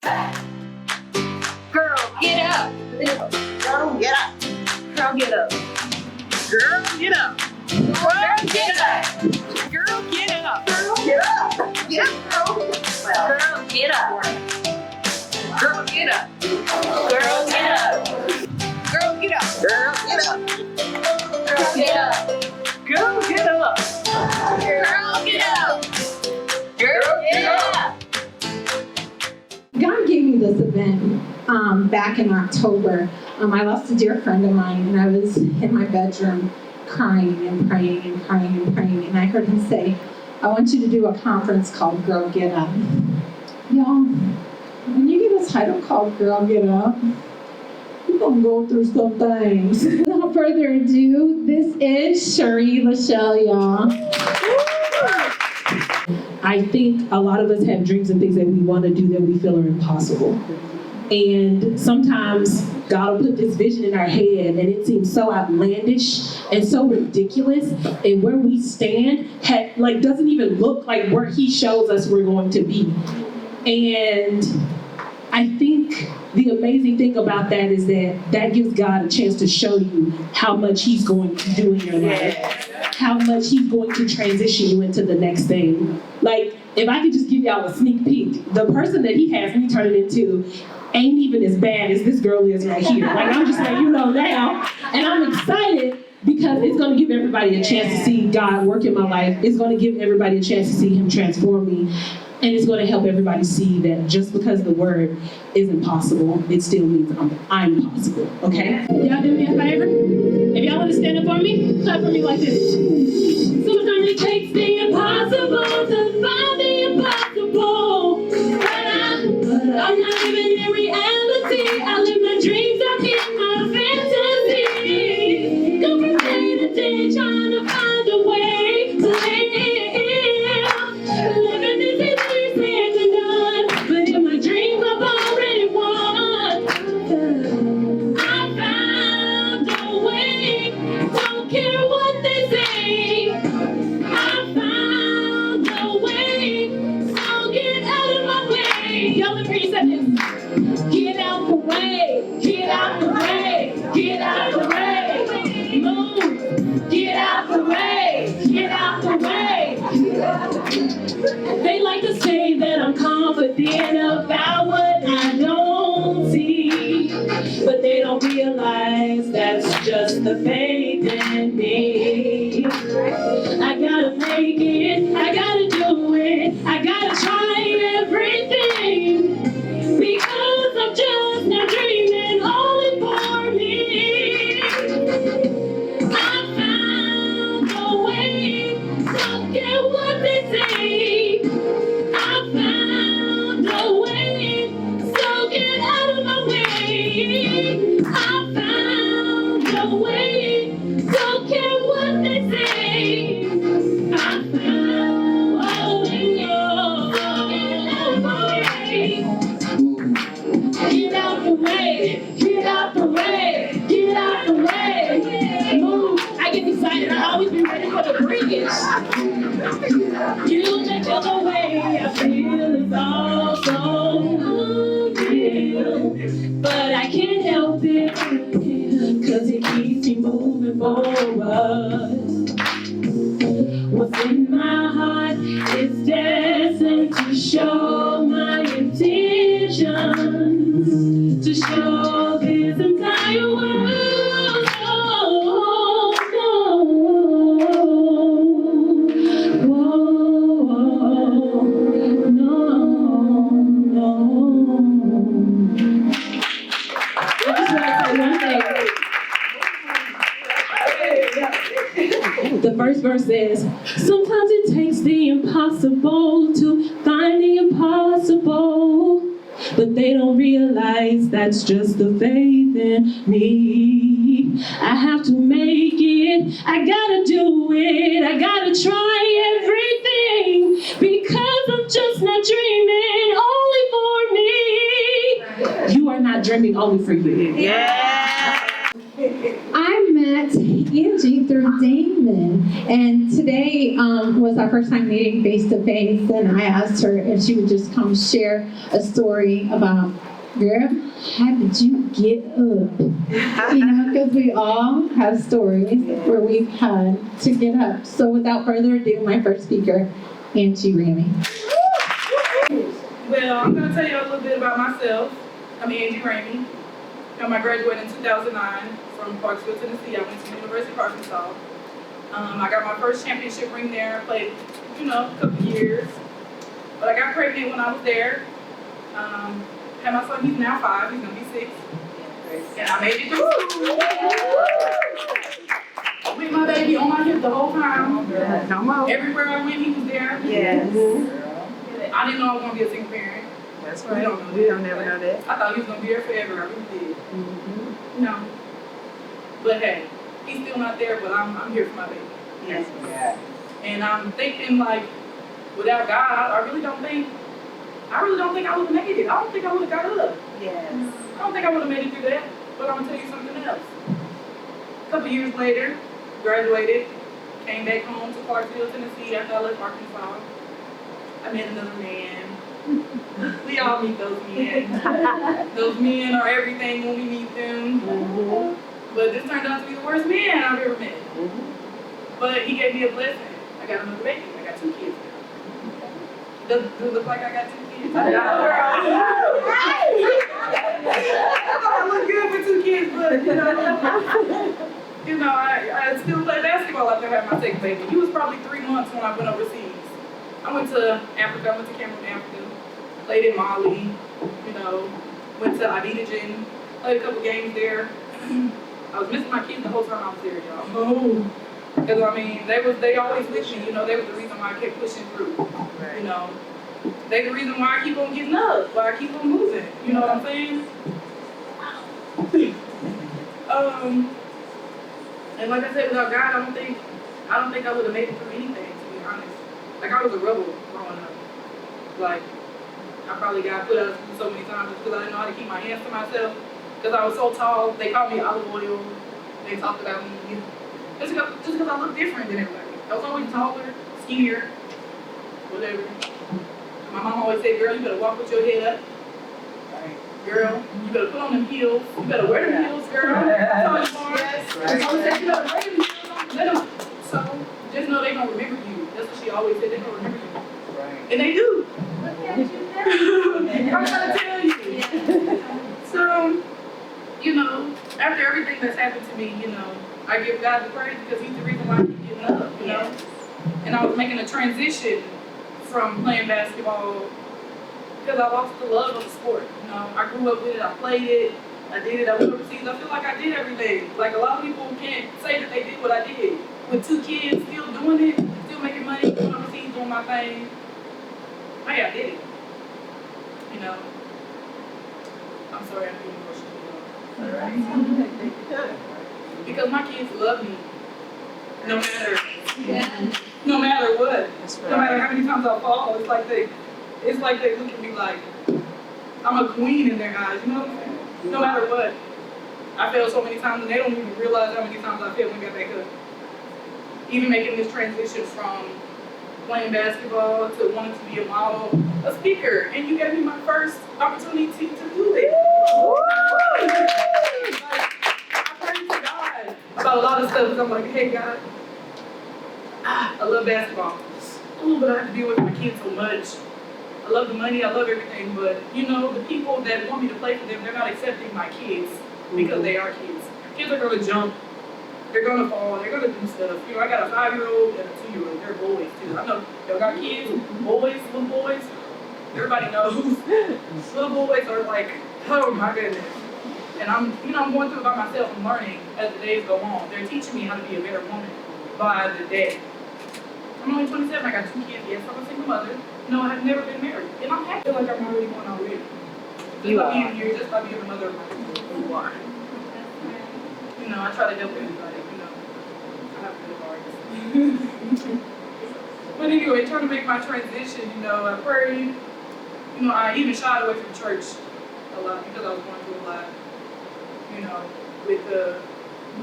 Girl, get up. Girl, get up. Girl, get up. Girl, get up. Girl, get up. Girl, get up. Girl, get up. Get up, girl. Girl, get up. Girl, get up. Girl, get up. Girl, get up. Girl, get up. Girl, get up. Girl, get up. Girl, get up. Girl, get up. God gave me this event back in October. I lost a dear friend of mine, and I was in my bedroom crying and praying and crying and praying, and I heard him say, I want you to do a conference called Girl Get Up. Y'all, when you get a title called Girl Get Up, you're going to go through some things. Without further ado, this is Cherie Lachelle, y'all. I think a lot of us have dreams and things that we want to do that we feel are impossible. And sometimes God will put this vision in our head and it seems so outlandish and so ridiculous, and where we stand doesn't even look like where He shows us we're going to be. And I think the amazing thing about that is that gives God a chance to show you how much He's going to do in your life, how much He's going to transition you into the next thing. Like, if I could just give y'all a sneak peek, the person that He has me turning into ain't even as bad as this girl is right here. Like, I'm just letting you know now. And I'm excited because it's going to give everybody a chance to see God work in my life. It's going to give everybody a chance to see Him transform me. And it's going to help everybody see that just because the word isn't possible, it still means I'm possible, okay? Y'all do me a favor? If y'all want to stand up for me, clap for me like this. Sometimes it takes the impossible to find the impossible. But I'm not living in reality. I live my dreams out in my fantasy. Go from day to day trying to find a way to live. Living is easy said and done, but in my dreams I've already won. I found a way, don't care what they say. I found a way, so get out of my way. Y'all let me say this. Get out the way, get out the way, get out the way. Move, get out the way, get out the way. They like to say that I'm confident about what I don't see, but they don't realize that's just the faith in me. I gotta make it, I gotta do it, I gotta try everything, because I'm just not dreaming only for me. I found a way, don't care what they say. I found a way, so get out of my way. I found a way, don't care what they say. I found a way, get out the way, get out the way, get out the way, move. I get excited, I always be ready for the bridge. You make the way I feel is all so unreal, but I can't help it, cause it keeps me moving forward. What's in my heart is destined to show my intentions, to show this entire world. The first verse says, sometimes it takes the impossible to find the impossible, but they don't realize that's just the faith in me. I have to make it, I gotta do it, I gotta try everything, because I'm just not dreaming only for me. You are not dreaming only for you. Yeah. I met met Angie through Damon, and today was our first time meeting face to face, and I asked her if she would just come share a story about, girl, how did you get up? You know, because we all have stories where we've had to get up. So without further ado, my first speaker, Angie Ramey. Well, I'm going to tell you a little bit about myself. I'm Angie Ramey. I graduated in 2009 from Clarksville, Tennessee. I went to the University of Arkansas. I got my first championship ring there. I played, a couple of years. But I got pregnant when I was there. Had my son, he's now 5, he's going to be 6. And I made it through. With my baby on my hip the whole time. Come on. Everywhere I went, he was there. Yes. I didn't know I was going to be a single parent. That's right. We don't never know that. I thought he was going to be there forever. I really did. No. But hey, he's still not there, but I'm here for my baby. Yes. And I'm thinking, like, without God, I really don't think I would have made it. I don't think I would have got up. Yes. I don't think I would have made it through that. But I'm going to tell you something else. A couple years later, graduated, came back home to Clarksville, Tennessee after I left Arkansas. I met another man. We all meet those men. Those men are everything when we meet them. But this turned out to be the worst man I've ever met. But he gave me a blessing. I got another baby. I got 2 kids now. Does it look like I got 2 kids? I thought I looked good for 2 kids, but I still play basketball after having my second baby. He was probably 3 months when I went overseas. I went to Africa. I went to Cameroon, Africa. Played in Mali. Went to Abidjan. Played a couple games there. I was missing my kids the whole time I was there, y'all. Oh. Because they always with me. They were the reason why I kept pushing through. Right. They the reason why I keep on getting up, why I keep on moving. You know what I'm saying? And like I said, without God, I don't think I would have made it through anything, to be honest. Like, I was a rebel growing up. Like, I probably got put out of school so many times just because I didn't know how to keep my hands to myself. Because I was so tall, they called me olive oil. They talked about me. Just because I look different than everybody. I was always taller, skinnier, whatever. My mom always said, girl, you better walk with your head up. Girl, you better put on them heels. You better wear them heels, girl. That's all you want. Yes. Right. She always said, you better wear them heels. Let them. So, just know they don't remember you. That's what she always said. They don't remember you. Right. And they do. I'm trying to tell you. So, after everything that's happened to me, I give God the praise because He's the reason why I keep getting up, Yes. And I was making a transition from playing basketball because I lost the love of the sport. I grew up with it, I played it, I did it, I went overseas. I feel like I did everything. Like, a lot of people can't say that they did what I did. With 2 kids, still doing it, still making money, going overseas, doing my thing. Hey, I did it. I'm sorry, I'm being emotional. Because my kids love me. No matter what. That's right. No matter how many times I fall, it's like they look at me like I'm a queen in their eyes, you know what I'm saying? No matter what. I failed so many times and they don't even realize how many times I failed and got back up. Even making this transition from playing basketball to wanting to be a model, a speaker, and you gave me my first opportunity to do it. I pray to God about a lot of stuff because I'm like, hey God, I love basketball. Ooh, but I have to deal with my kids so much. I love the money, I love everything, but the people that want me to play for them, they're not accepting my kids because they are kids. Kids are gonna jump, they're gonna fall, they're gonna do stuff. I got a 5-year-old and a 2-year-old, they're boys too. I know y'all got kids, boys, little boys, everybody knows. Little boys are like, oh my goodness. And I'm going through it by myself and learning as the days go on. They're teaching me how to be a better woman by the day. I'm only 27, I got 2 kids, yes, I'm a single mother. No, I've never been married. And I'm happy like I'm already one already. Just by being here, just by being a mother of my people. You are. I try to help everybody, I have good hearts. But anyway, trying to make my transition, I prayed. I even shied away from church a lot because I was going through a lot, with the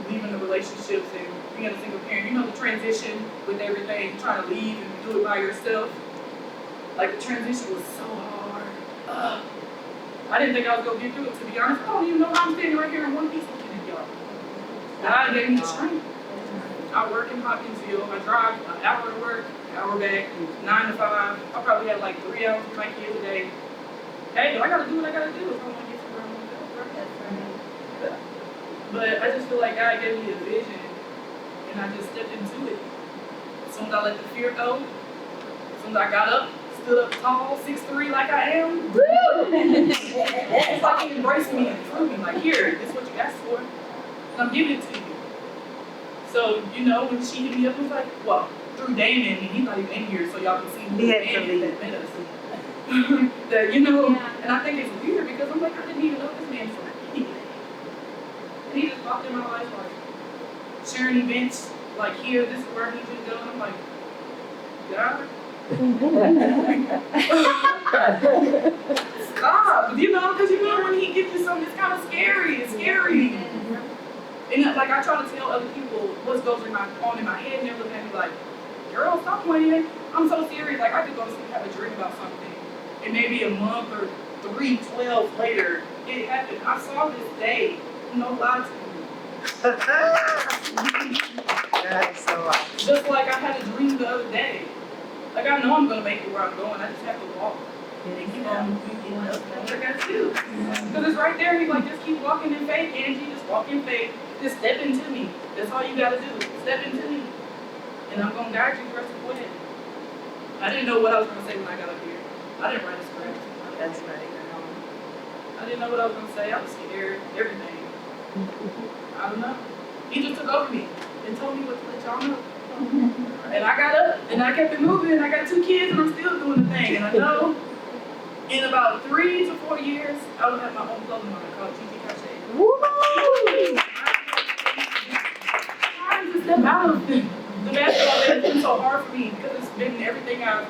leaving the relationships and being a single parent. You know, the transition with everything, trying to leave and do it by yourself. Like, the transition was so hard. I didn't think I was going to get through it, to be honest. I don't even know how I'm standing right here in one piece of kid, y'all. God gave me the strength. I work in Hopkinsville. I drive an hour to work, an hour back, 9 to 5. I probably have like 3 hours with my kids a day. Hey, I gotta do what I gotta do if I want to get to where I want to go. But I just feel like God gave me a vision, and I just stepped into it. As soon as I let the fear go, as soon as I got up, stood up tall, 6'3" like I am, it's like He embraced me and threw me like, here, this is what you asked for, and I'm giving it to you. So, you know, when she hit me up, it was like, well, through Damon, and he's not even in here, so y'all can see who Damon that met us. That, you know, and I think it's weird because I'm like, I didn't even know this man for anything. And he just popped in my life, like, sharing events, like, here, this is where I need you to go, and I'm like, God? Stop, you know, because you know when He gives you something, it's kind of scary, it's scary. And like I try to tell other people what goes on in my head, and they're looking at me like, girl, stop playing. I'm so serious. Like I could go to sleep and have a dream about something, and maybe a month or 12 later, it happened. I saw this day. No lie to me. That is so awesome. Just like I had a dream the other day. Like I know I'm gonna make it where I'm going. I just have to walk and keep on moving. That's what I gotta do. Because it's right there. He's like, just keep walking in faith, Angie. Just walk in faith. Just step into me. That's all you gotta do. Step into me. And I'm gonna guide you the rest of the way. I didn't know what I was gonna say when I got up here. I didn't write a script. That's right. I didn't know what I was gonna say. I was scared. Everything. I don't know. He just took over me and told me what to let y'all know. And I got up and I kept it moving. I got 2 kids and I'm still doing the thing. And I know in about 3 to 4 years, I will have my own clothing line called Gigi Cache. Woo! Trying to step out of the basketball has been so hard for me because it's been everything I've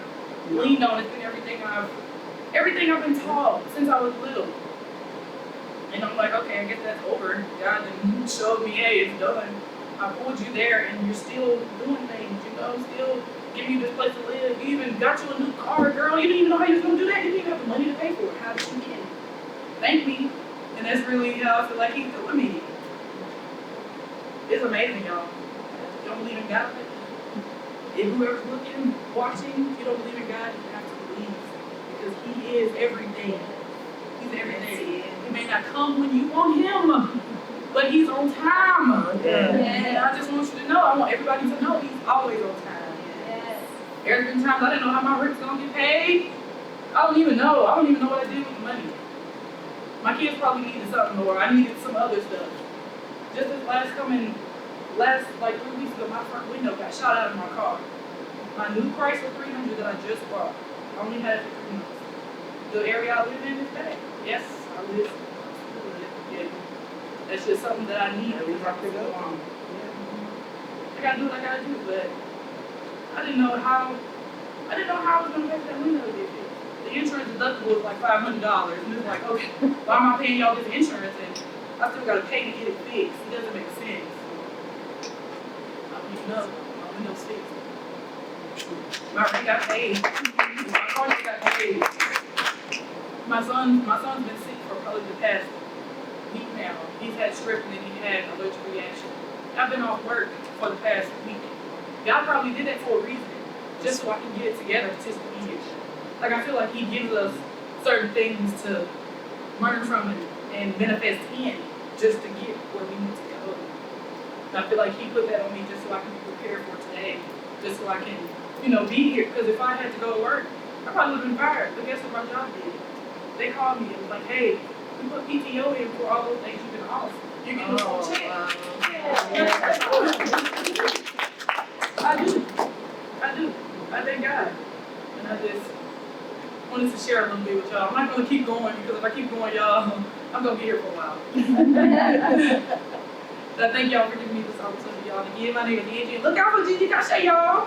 leaned on. It's been everything I've been taught since I was little. And I'm like, okay, I guess that's over. God then showed me, hey, it's done. I pulled you there and you're still doing things, you know, still giving you this place to live. You even got you a new car, girl. You didn't even know how you was gonna do that. You didn't even have the money to pay for it. How did you get it? Thank me. And that's really how I feel like He's doing me. It's amazing, y'all. If you don't believe in God, if whoever's looking, watching, if you don't believe in God, you have to believe. Because He is everything. He's everything. He may not come when you want Him, but He's on time. And I just want you to know, I want everybody to know He's always on time. There's been times I didn't know how my rent's gonna get paid. I don't even know what I did with the money. My kids probably needed something, or I needed some other stuff. Just this last like 3 weeks ago, my front window got shot out of my car. My new Chrysler 300 that I just bought. I only had it for 3 months. The area I live in is bad. Yes, I live. Yeah. That's just something that I need because I can go on. I gotta do what I gotta do, but I didn't know how I was gonna pay for that window to get fixed. The insurance deductible was like $500, and it's like, okay, why am I paying y'all this insurance and I still gotta pay to get it fixed? It doesn't make sense. I don't even know. My window's fixed. My rent got paid. My car got paid. My son's been sick for probably the past week now. He's had strep and then he had allergic reaction. I've been off work for the past week. God probably did that for a reason, just so I can get it together to be here. Like I feel like He gives us certain things to learn from and manifest in, just to get where we need to go. And I feel like He put that on me just so I can be prepared for today, just so I can, be here. Because if I had to go to work, I probably would have been fired. But guess what my job did? They called me and was like, hey, we put PTO in for all those days you've been off. You're getting a full check. I do. I thank God. And I just wanted to share a little bit with y'all. I'm not going to keep going because if I keep going, y'all, I'm going to be here for a while. But I thank y'all for giving me this opportunity, y'all. Again, my name is Angie. Look out for Gigi Cache, y'all.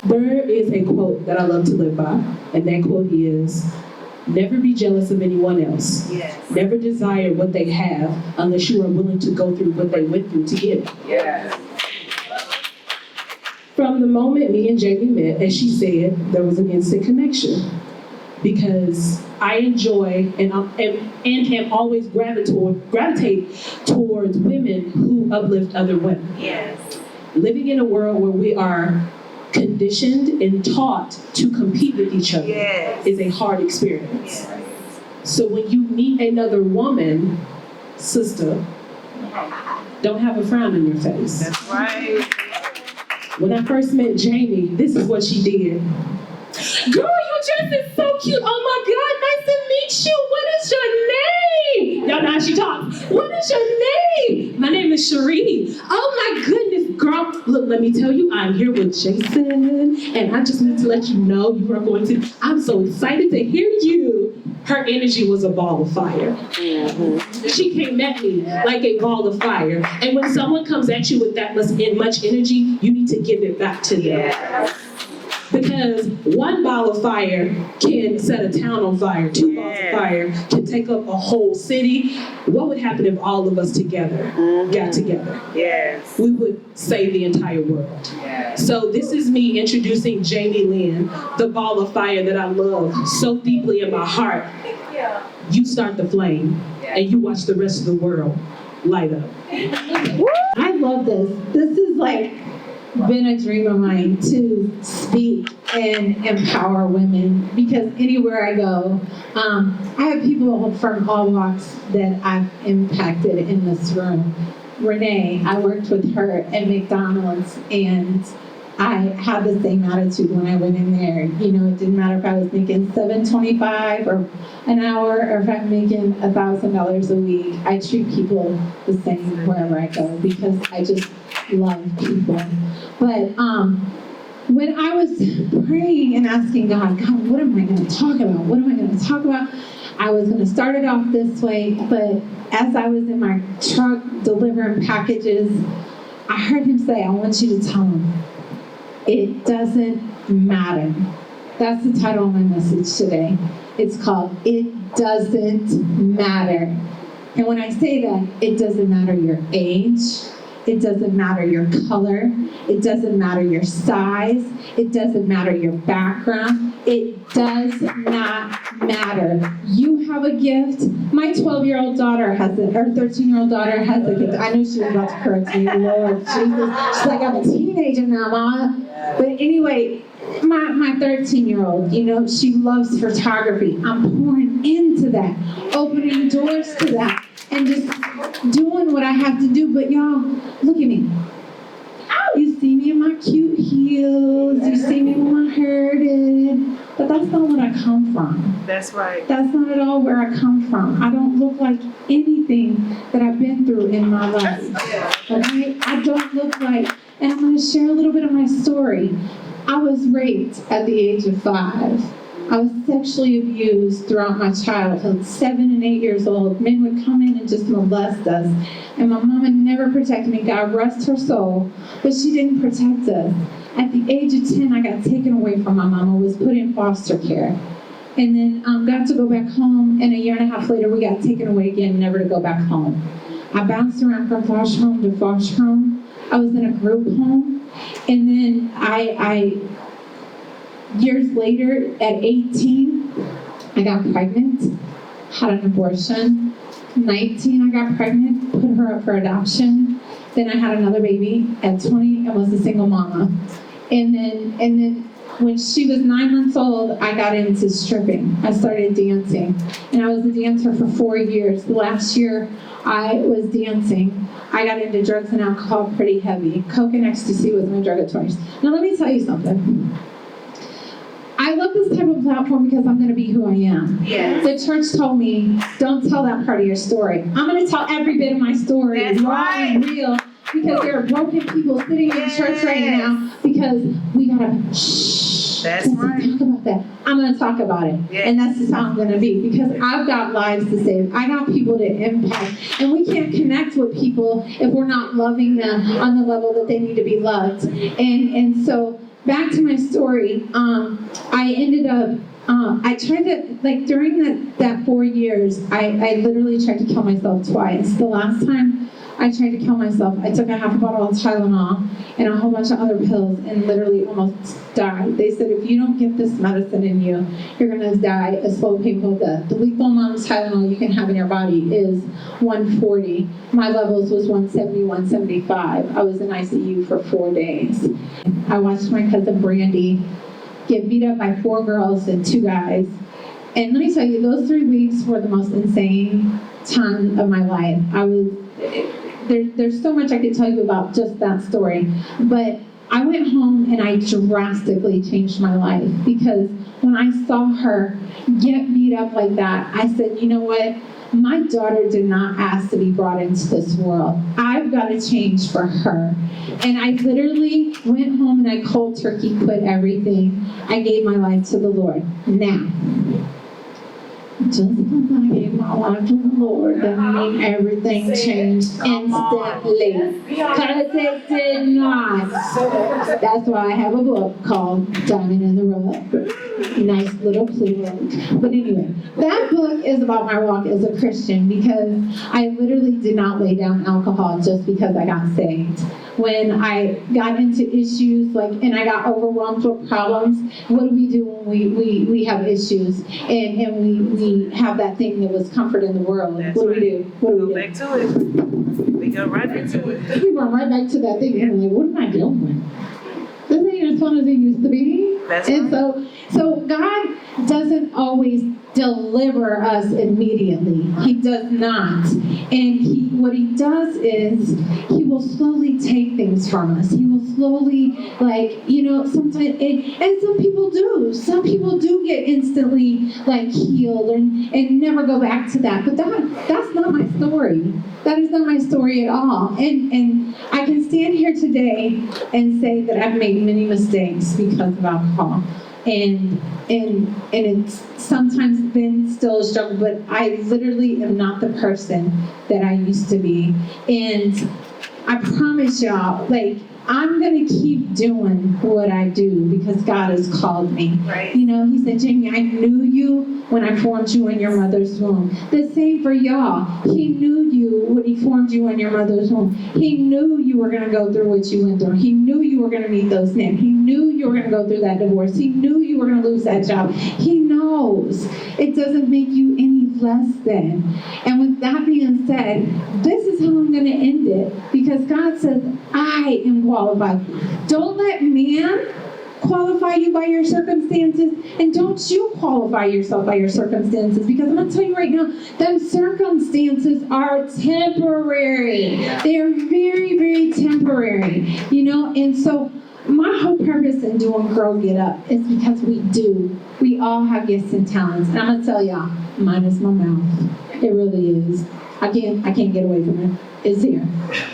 There is a quote that I love to live by, and that quote is, Never be jealous of anyone else. Yes. Never desire what they have unless you are willing to go through what they went through to get it. Yes. From the moment me and Jamie met, as she said, there was an instant connection. Because I enjoy and am always gravitate towards women who uplift other women. Yes. Living in a world where we are conditioned and taught to compete with each other Yes. is a hard experience. Yes. So when you meet another woman, sister, don't have a frown on your face. That's right. When I first met Jamie, this is what she did. Girl, your dress is so cute. Oh my God, nice to meet you. What is your name? Y'all know how she talks. What is your name? My name is Cherie. Oh my goodness, girl. Look, let me tell you, I'm here with Jason, and I just need to let you know you are going to. I'm so excited to hear you. Her energy was a ball of fire. She came at me like a ball of fire. And when someone comes at you with that much energy, you need to give it back to them. Yes. Because one ball of fire can set a town on fire. Two balls of fire can take up a whole city. What would happen if all of us together got together? Yes. We would save the entire world. Yes. So this is me introducing Jamie Lynn, the ball of fire that I love so deeply in my heart. You start the flame, and you watch the rest of the world light up. I love this. This is like been a dream of mine to speak and empower women, because anywhere I go, I have people from all walks that I've impacted in this room. Renee, I worked with her at McDonald's, and I had the same attitude when I went in there. You know, it didn't matter if I was making $7.25 or an hour, or if I'm making $1,000 a week. I treat people the same wherever I go, because I just love people. But when I was praying and asking God, what am I going to talk about? What am I going to talk about? I was going to start it off this way, but as I was in my truck delivering packages, I heard him say, I want you to tell him, it doesn't matter. That's the title of my message today. It's called, It Doesn't Matter. And when I say that, it doesn't matter your age. It doesn't matter your color. It doesn't matter your size. It doesn't matter your background. It does not matter. You have a gift. My 12-year-old daughter has it. Her 13-year-old daughter has a gift. I knew she was about to correct me. Lord Jesus. She's like, I'm a teenager now, Mama. But anyway, my 13-year-old, you know, she loves photography. I'm pouring into that, opening doors to that, and just doing what I have to do. But y'all, look at me. You see me in my cute heels. You see me with my hair did. But that's not what I come from. That's right. That's not at all where I come from. I don't look like anything that I've been through in my life. Okay? I don't look like, and I'm going to share a little bit of my story. I was raped at the age of 5. I was sexually abused throughout my childhood. 7 and 8 years old, men would come in and just molest us. And my mama never protected me. God rest her soul. But she didn't protect us. At the age of 10, I got taken away from my mama, was put in foster care. And then got to go back home. And a year and a half later, we got taken away again, never to go back home. I bounced around from foster home to foster home. I was in a group home. And then I years later, at 18, I got pregnant, had an abortion. 19, I got pregnant, put her up for adoption. Then I had another baby at 20 and was a single mama. And then when she was 9 months old, I got into stripping. I started dancing. And I was a dancer for 4 years. The last year I was dancing, I got into drugs and alcohol pretty heavy. Coke and ecstasy was my drug of choice. Now let me tell you something. I love this type of platform because I'm going to be who I am. Yes. The church told me, don't tell that part of your story. I'm going to tell every bit of my story, That's raw right. and real, because there are broken people sitting in church right now because we got to shh. That's don't right. Talk about that. I'm going to talk about it. Yes. And that's just how I'm going to be, because I've got lives to save. I got people to impact. And we can't connect with people if we're not loving them on the level that they need to be loved. And so back to my story, I ended up I tried to, like, during that 4 years, I literally tried to kill myself twice. The last time I tried to kill myself, I took a half a bottle of Tylenol and a whole bunch of other pills and literally almost died. They said, if you don't get this medicine in you, you're gonna die a slow, painful death. The lethal amount of Tylenol you can have in your body is 140. My levels was 170, 175. I was in ICU for 4 days. I watched my cousin Brandy get beat up by 4 girls and 2 guys. And let me tell you, those 3 weeks were the most insane time of my life. There's so much I could tell you about just that story. But I went home and I drastically changed my life because when I saw her get beat up like that, I said, you know what? My daughter did not ask to be brought into this world. I've got to change for her. And I literally went home and I cold turkey quit everything. I gave my life to the Lord. Now, just because I gave my life to the Lord doesn't mean everything changed instantly. Because it did not. That's why I have a book called Diamond in the Rough. Nice little plural. But anyway, that book is about my walk as a Christian because I literally did not lay down alcohol just because I got saved. When I got into issues, and I got overwhelmed with problems, what do when we have issues and we have that thing that was comfort in the world? That's What do right. we do? What do Go we do? back to it. We go right into it. We run right back to that thing and we're like, what am I doing? This ain't as fun as it used to be. That's And right. so God doesn't always deliver us immediately. He does not. And what he does is he will slowly take things from us. He will slowly, sometimes, and some people do. Some people do get instantly, healed and never go back to that. But that's not my story. That is not my story at all. And I can stand here today and say that I've made many mistakes because of alcohol. And it's sometimes been still a struggle, but I literally am not the person that I used to be. And I promise y'all, I'm going to keep doing what I do because God has called me. Right. He said, Jamie, I knew you when I formed you in your mother's womb. The same for y'all. He knew you when he formed you in your mother's womb. He knew you were going to go through what you went through. He knew you were going to meet those men. He knew you were going to go through that divorce. He knew you were going to lose that job. He knows. It doesn't make you any less than. And with that being said, this is how I'm going to end it because God says, I am qualified. Don't let man qualify you by your circumstances, and don't you qualify yourself by your circumstances, because I'm going to tell you right now, them circumstances are temporary. They are very, very temporary, and so my whole purpose in doing Girl Get Up is because we all have gifts and talents, and I'm going to tell y'all, mine is my mouth. It really is. I can't get away from it. It's here.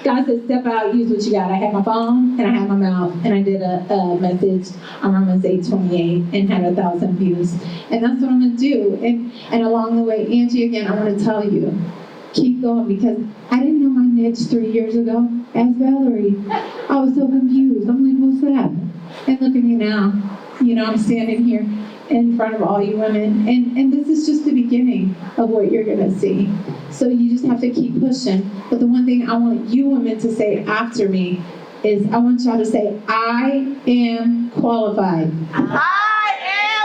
God said, step out, use what you got. I had my phone and I had my mouth, and I did a message on Romans 8:28 and had 1,000 views. And that's what I'm going to do. And along the way, Angie, again, I want to tell you, keep going, because I didn't know my niche 3 years ago as Valerie. I was so confused. I'm like, what's that? And look at me now. I'm standing here in front of all you women, and this is just the beginning of what you're going to see. So you just have to keep pushing. But the one thing I want you women to say after me is, I want y'all to say, I am qualified. I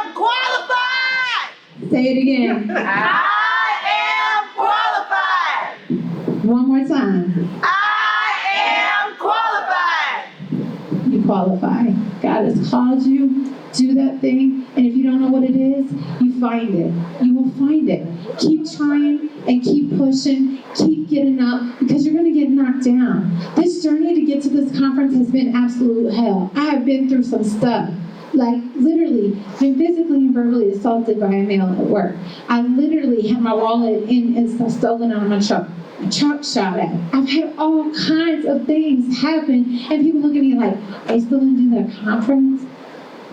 am qualified. Say it again. I am qualified. One more time. I am qualified. You qualify. God has called you. Do that thing, and if you don't know what it is, you find it. You will find it. Keep trying and keep pushing, keep getting up, because you're going to get knocked down. This journey to get to this conference has been absolute hell. I have been through some stuff. Literally, been physically and verbally assaulted by a male at work. I literally had my wallet and stuff stolen out of my truck. A truck shot at. I've had all kinds of things happen, and people look at me like, are you still going to do that conference?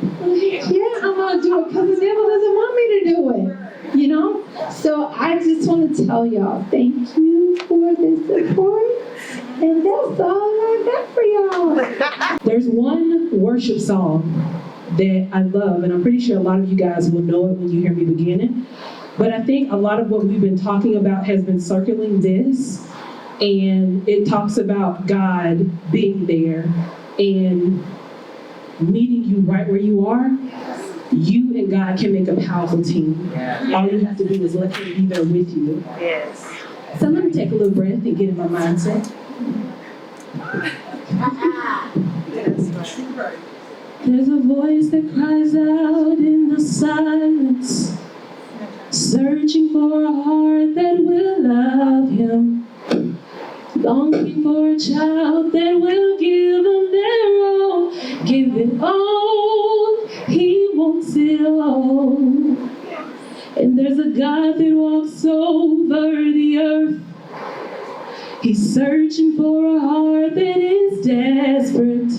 I'm like, yeah, I'm going to do it because the devil doesn't want me to do it, So I just want to tell y'all, thank you for the support, and that's all I got for y'all. There's one worship song that I love, and I'm pretty sure a lot of you guys will know it when you hear me begin it. But I think a lot of what we've been talking about has been circling this, and it talks about God being there and meeting you right where you are. You and God can make a powerful team. All you have to do is let Him be there with you. Yes. So let me take a little breath and get in my mindset. There's a voice that cries out in the silence, searching for a heart that will love Him, longing for a child that will give Him their all, give it all. He wants it all. And there's a God that walks over the earth. He's searching for a heart that is desperate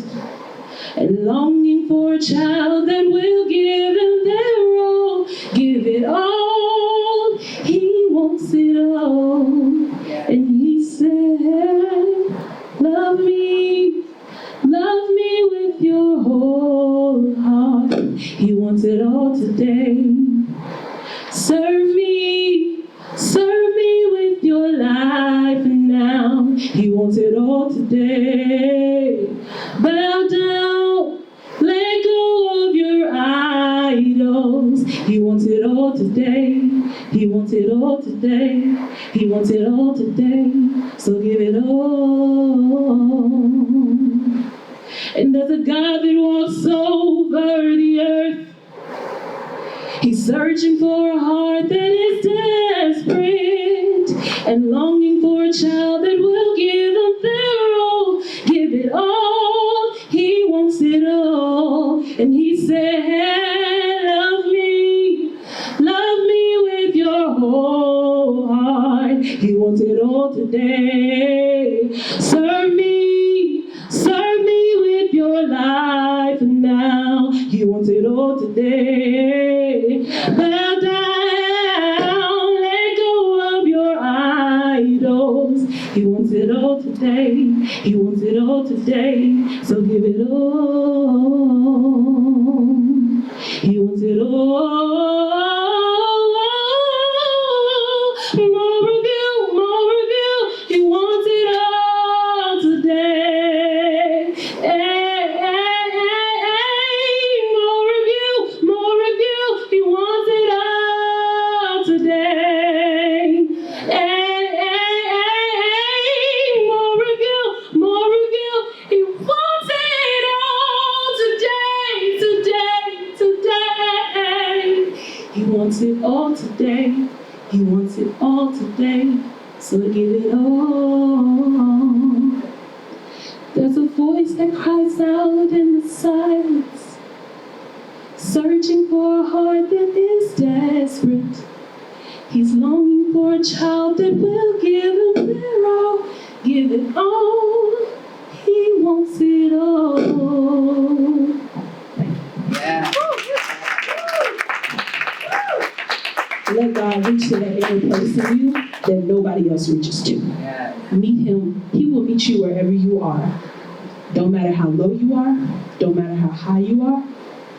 and longing for a child that will give Him their all, give it all. He wants it all. And He said, love me with your whole heart. He wants it all today. Serve me with your life now. He wants it all today. Bow down, let go of your idols. He wants it all today. He wants it all today. He wants it all today. So give it all. And there's a God that walks over the earth. He's searching for a heart that is desperate and longing for a child that will give Him their all, give it all. He wants it all. And He said, love me with your whole heart. He wants it all today. Serve me with your life now. He wants it all today. Bow down, let go of your idols. He wants it all today. He wants it all today. So give it all. He wants it all. More of you, more of you. He wants it all today. Hey, hey, hey, hey. More of you, more of you. He wants it all today. Hey, hey, hey, hey. More of you, more of you. He wants it all today, today, today. He wants it all today. He wants it all today. So give it all. There's a voice that cries out in the silence, searching for a heart that is desperate. He's longing for a child that will give Him their all, give it all. He wants it all. Yeah. Let God reach to that inner place in you that nobody else reaches to. Yeah. Meet Him. He will meet you wherever you are. Don't matter how low you are. Don't matter how high you are.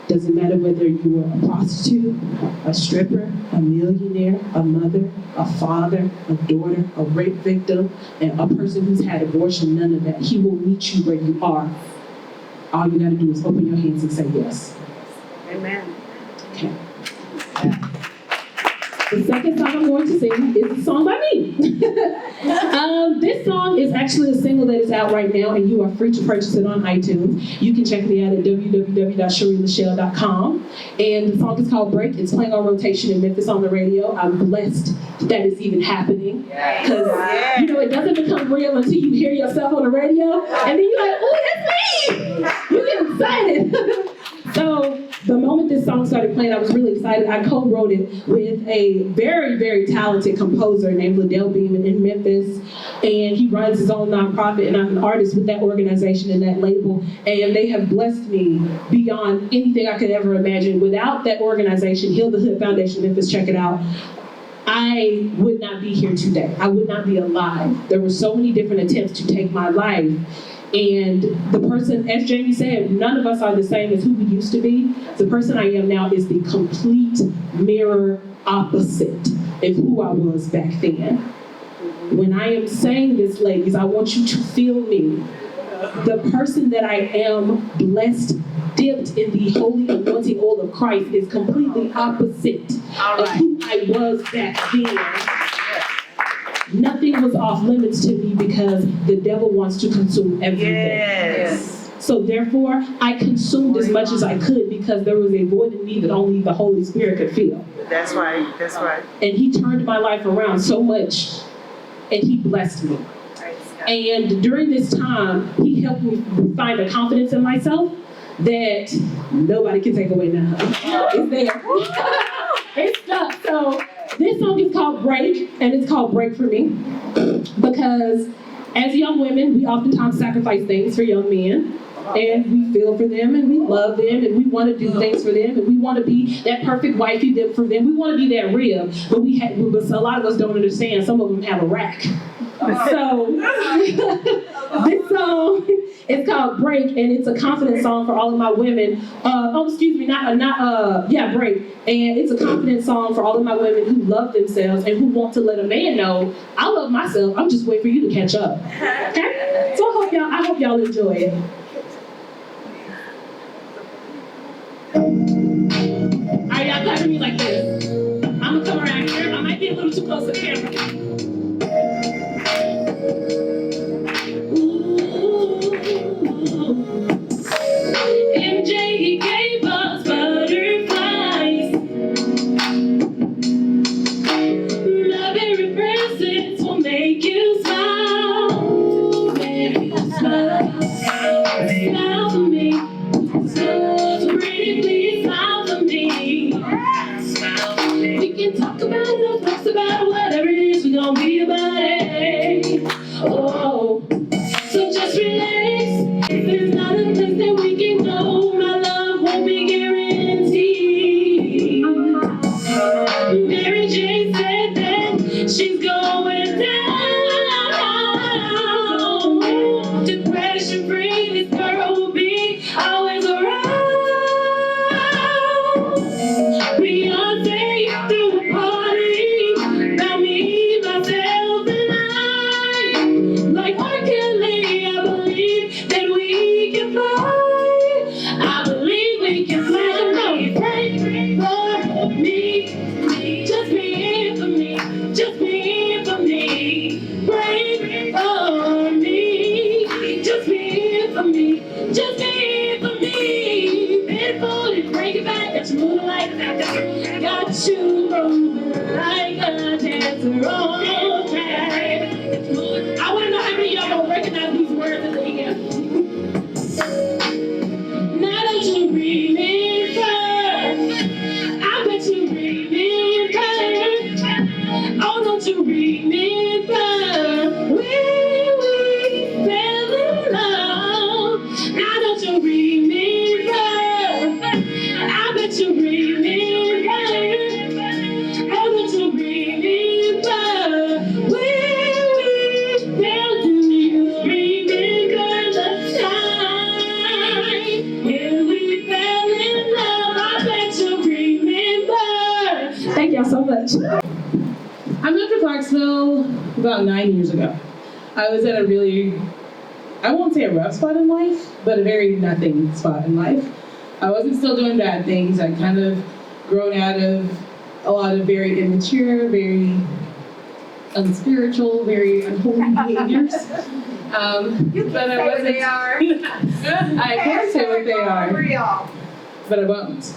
Doesn't matter whether you are a prostitute, a stripper, a millionaire, a mother, a father, a daughter, a rape victim, and a person who's had abortion, none of that. He will meet you where you are. All you gotta do is open your hands and say yes. Amen. Okay. The second song I'm going to sing is a song by me. This song is actually a single that is out right now, and you are free to purchase it on iTunes. You can check me out at www.sherrilachelle.com. And the song is called Break. It's playing on rotation in Memphis on the radio. I'm blessed that it's even happening. Because, you know, it doesn't become real until you hear yourself on the radio. And then you're like, oh, that's me! You get excited. So the moment this song started playing, I was really excited. I co-wrote it with a very, very talented composer named Liddell Beeman in Memphis. And he runs his own nonprofit, and I'm an artist with that organization and that label. And they have blessed me beyond anything I could ever imagine. Without that organization, Heal the Hood Foundation Memphis, check it out, I would not be here today. I would not be alive. There were so many different attempts to take my life. And the person, as Jamie said, none of us are the same as who we used to be. The person I am now is the complete mirror opposite of who I was back then. When I am saying this, ladies, I want you to feel me. The person that I am, blessed, dipped in the holy anointing oil of Christ, is completely opposite of who I was back then. Nothing was off limits to me because the devil wants to consume everything. Yes. So therefore, I consumed as much as I could because there was a void in me that only the Holy Spirit could fill. That's right. That's right. And he turned my life around so much, and he blessed me. And during this time, he helped me find a confidence in myself that nobody can take away now. It's there. It's stuck. So this song is called Break, and it's called Break for me. Because as young women, we oftentimes sacrifice things for young men. And we feel for them, and we love them, and we want to do things for them, and we want to be that perfect wifey for them. We want to be that rib, but a lot of us don't understand. Some of them have a rack. So this song is called Break, and it's a confidence song for all of my women. Break. And it's a confidence song for all of my women who love themselves and who want to let a man know, I love myself. I'm just waiting for you to catch up. Okay? So I hope y'all enjoy it. Alright, y'all clap for me like this. I'm gonna come around here. I might be a little too close to the camera. MJ, he gave us butterflies. Love every presence will make you smile. Make you smile. Smile for me. So pretty, please smile for me. We can talk about it, talk about whatever it is, we gon' be about it. Oh, so just relax. There's not a place that we can go. My love won't be guaranteed. Mary J said that she's going down. Depression free, this girl will be always around. Beyonce threw a party about me, myself, and I. Like R. Kelly, I believe that we can fly. I believe we can fly. No, break for me. Just be here for me. Just be here for me. Break for me. Just be here for me. Just be here for me. Bend forward and break it back. Got you moving like that. Got you moving like a dancer all night. I want to know how many of y'all don't recognize these words as they hear. Now don't you remember? I bet you remember. Oh, don't you remember? We fell in love. Now don't you remember? I bet you remember. Oh, don't you remember? We fell. Do you remember the time when we fell in love? I bet you remember. Thank y'all so much. I moved to Clarksville about 9 years ago. I was at a really, I won't say a rough spot in life, but a very nothing spot in life. I wasn't still doing bad things. I'd kind of grown out of a lot of very immature, very unspiritual, very unholy behaviors. But I wasn't. They are. I can say what they are, Real. but I won't.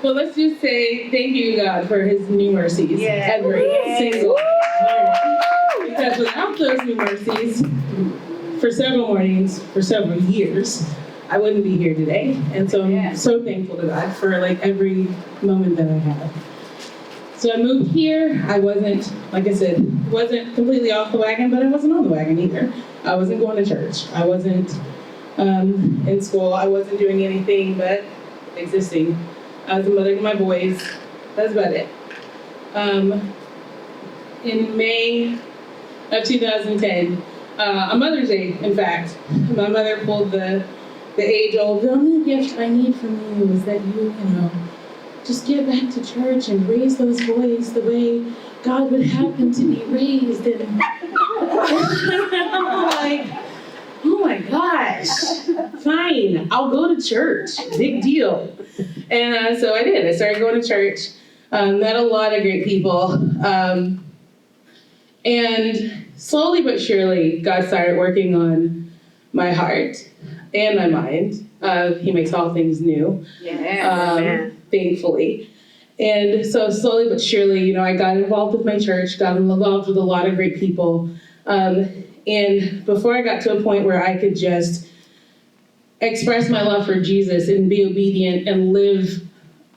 Well, let's just say thank you, God, for His new mercies every single morning. Because without those new mercies, for several mornings, for several years, I wouldn't be here today. And so I'm so thankful to God for every moment that I have. So I moved here. I wasn't, like I said, wasn't completely off the wagon, but I wasn't on the wagon either. I wasn't going to church. I wasn't in school. I wasn't doing anything but existing. I was a mother to my boys. That's about it. In May of 2010, on Mother's Day, in fact, my mother pulled the age-old, the only gift I need from you is that you just get back to church and raise those boys the way God would have them to be raised. And I'm like, oh my gosh, fine, I'll go to church, big deal. And so I did. I started going to church, met a lot of great people, and slowly but surely, God started working on my heart and my mind. He makes all things new, thankfully. And so slowly but surely, I got involved with my church, got involved with a lot of great people. And before I got to a point where I could just express my love for Jesus and be obedient and live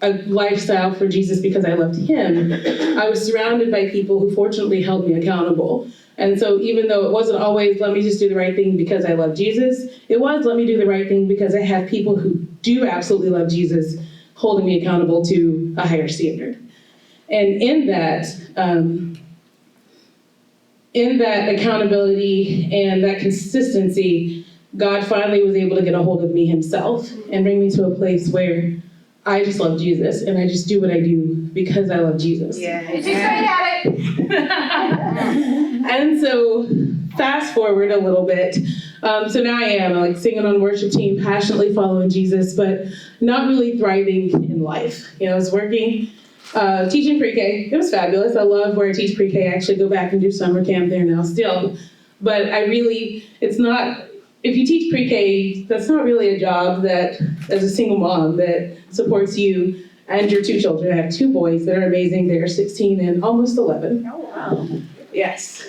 a lifestyle for Jesus because I loved him, I was surrounded by people who fortunately held me accountable. And so even though it wasn't always, let me just do the right thing because I love Jesus, it was, let me do the right thing because I have people who do absolutely love Jesus holding me accountable to a higher standard. And in that accountability and that consistency, God finally was able to get a hold of me himself and bring me to a place where I just love Jesus and I just do what I do because I love Jesus. Did you say that? And so fast forward a little bit. So now I am singing on worship team, passionately following Jesus, but not really thriving in life. I was working, teaching pre-K. It was fabulous. I love where I teach pre-K. I actually go back and do summer camp there now still. But it's not, if you teach pre-K, that's not really a job that, as a single mom, that supports you and your 2 children. I have 2 boys that are amazing. They're 16 and almost 11. Oh, wow. Yes.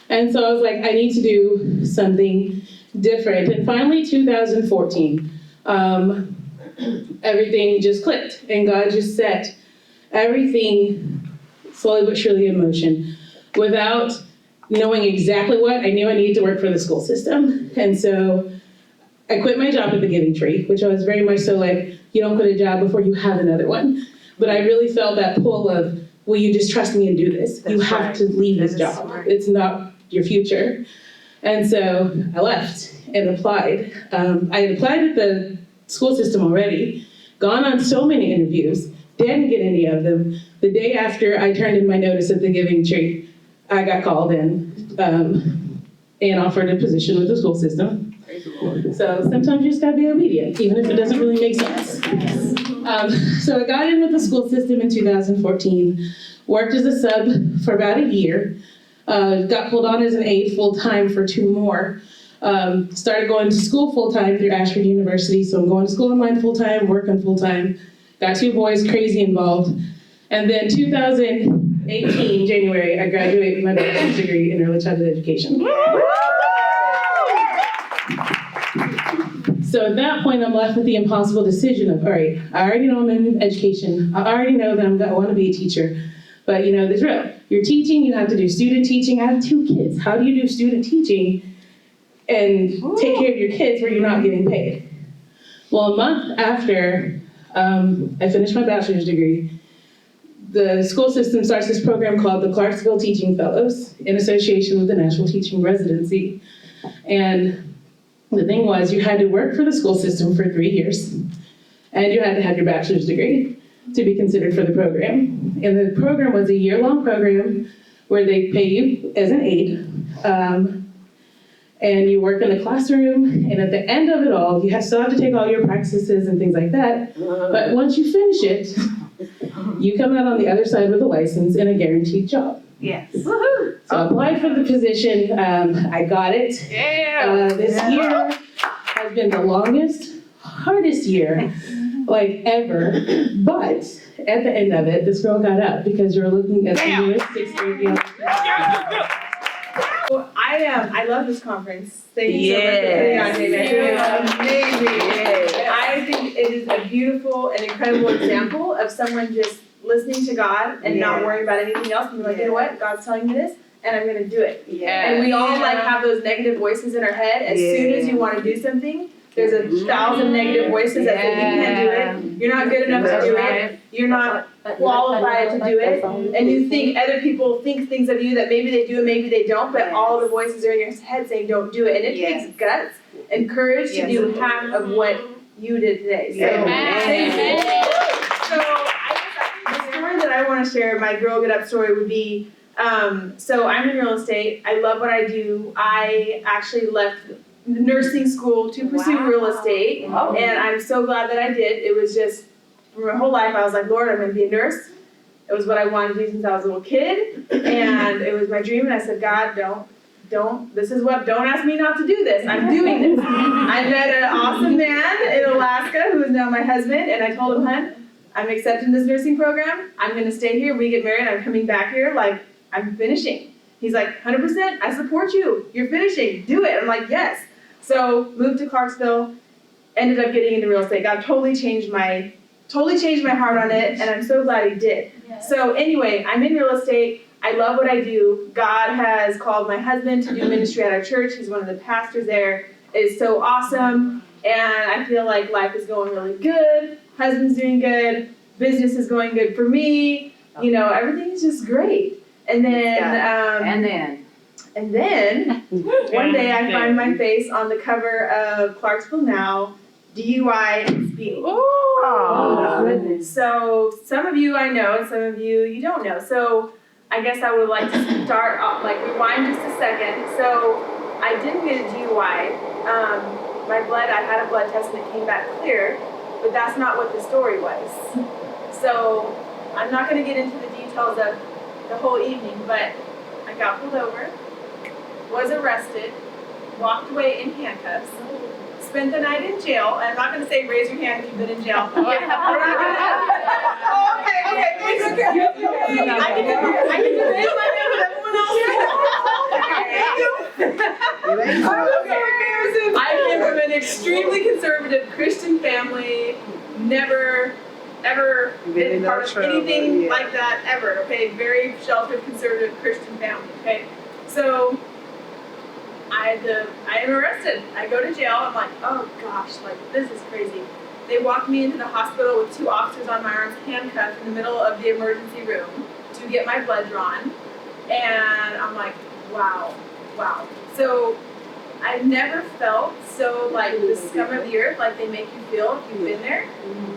And so I was like, I need to do something different. And finally, 2014, everything just clicked. And God just set everything slowly but surely in motion. Without knowing exactly what, I knew I needed to work for the school system. And so I quit my job at the Giving Tree, which I was very much so like, you don't quit a job before you have another one. But I really felt that pull of, will you just trust me and do this? You have to leave this job. It's not your future. And so I left and applied. I had applied at the school system already, gone on so many interviews, didn't get any of them. The day after I turned in my notice at the Giving Tree, I got called in and offered a position with the school system. So sometimes you just gotta be obedient, even if it doesn't really make sense. So I got in with the school system in 2014, worked as a sub for about a year, got pulled on as an aide full-time for 2 more. Started going to school full-time through Ashford University, so I'm going to school online full-time, working full-time, got 2 boys, crazy involved. And then 2018, January, I graduated with my bachelor's degree in early childhood education. So at that point, I'm left with the impossible decision of, all right, I already know I'm in education. I already know that I want to be a teacher. But the drill. You're teaching, you have to do student teaching. I have 2 kids. How do you do student teaching and take care of your kids where you're not getting paid? Well, a month after I finished my bachelor's degree, the school system starts this program called the Clarksville Teaching Fellows in association with the National Teaching Residency. And the thing was, you had to work for the school system for 3 years, and you had to have your bachelor's degree to be considered for the program. And the program was a year-long program where they pay you as an aide, and you work in the classroom, and at the end of it all, you still have to take all your practices and things like that, but once you finish it, you come out on the other side with a license and a guaranteed job. Yes. So I applied for the position, I got it. Yeah. This year has been the longest, hardest year, ever. But at the end of it, this girl got up because you're looking at the newest 6th grade young. Well, I love this conference. Thank you so much for putting on, David. It is amazing. I think it is a beautiful and incredible example of someone just listening to God and not worrying about anything else and be like, you know what, God's telling me this, and I'm gonna do it. And we all have those negative voices in our head. As soon as you want to do something, There's 1,000 negative voices that say you can't do it, you're not good enough to do it, you're not qualified to do it, and you think other people think things of you that maybe they do and maybe they don't, but all the voices are in your head saying don't do it, and it takes guts and courage to do half of what you did today. So, so the story that I want to share, my Girl Get Up story would be, so I'm in real estate. I love what I do. I actually left nursing school to pursue real estate, and I'm so glad that I did. It was just, for my whole life, I was like, Lord, I'm going to be a nurse. It was what I wanted to do since I was a little kid, and it was my dream, and I said, God, don't ask me not to do this. I'm doing this. I met an awesome man in Alaska who is now my husband, and I told him, hun, I'm accepting this nursing program. I'm going to stay here. We get married. I'm coming back here. Like, I'm finishing. He's like, 100%, I support you. You're finishing. Do it. I'm like, yes. So, moved to Clarksville, ended up getting into real estate. God totally changed my heart on it, and I'm so glad he did. So anyway, I'm in real estate. I love what I do. God has called my husband to do ministry at our church. He's one of the pastors there. It is so awesome, and I feel like life is going really good. Husband's doing good. Business is going good for me. You know, everything's just great. And then one day I find my face on the cover of Clarksville Now, DUI and speeding. Oh, goodness. So some of you I know, and some of you don't know. So I guess I would like to start off, rewind just a second. So I didn't get a DUI. I had a blood test and it came back clear, but that's not what the story was. So I'm not going to get into the details of the whole evening, but I got pulled over, was arrested, walked away in handcuffs, spent the night in jail, and I'm not going to say raise your hand if you've been in jail. Okay. I can raise my hand with everyone else. I came from an extremely conservative Christian family, never ever been part of anything like that ever, okay? Very sheltered, conservative Christian family, okay? So I am arrested. I go to jail. I'm like, oh gosh, this is crazy. They walked me into the hospital with 2 officers on my arms, handcuffed in the middle of the emergency room to get my blood drawn. And I'm like, wow. So I've never felt so like the scum of the earth, like they make you feel if you've been there.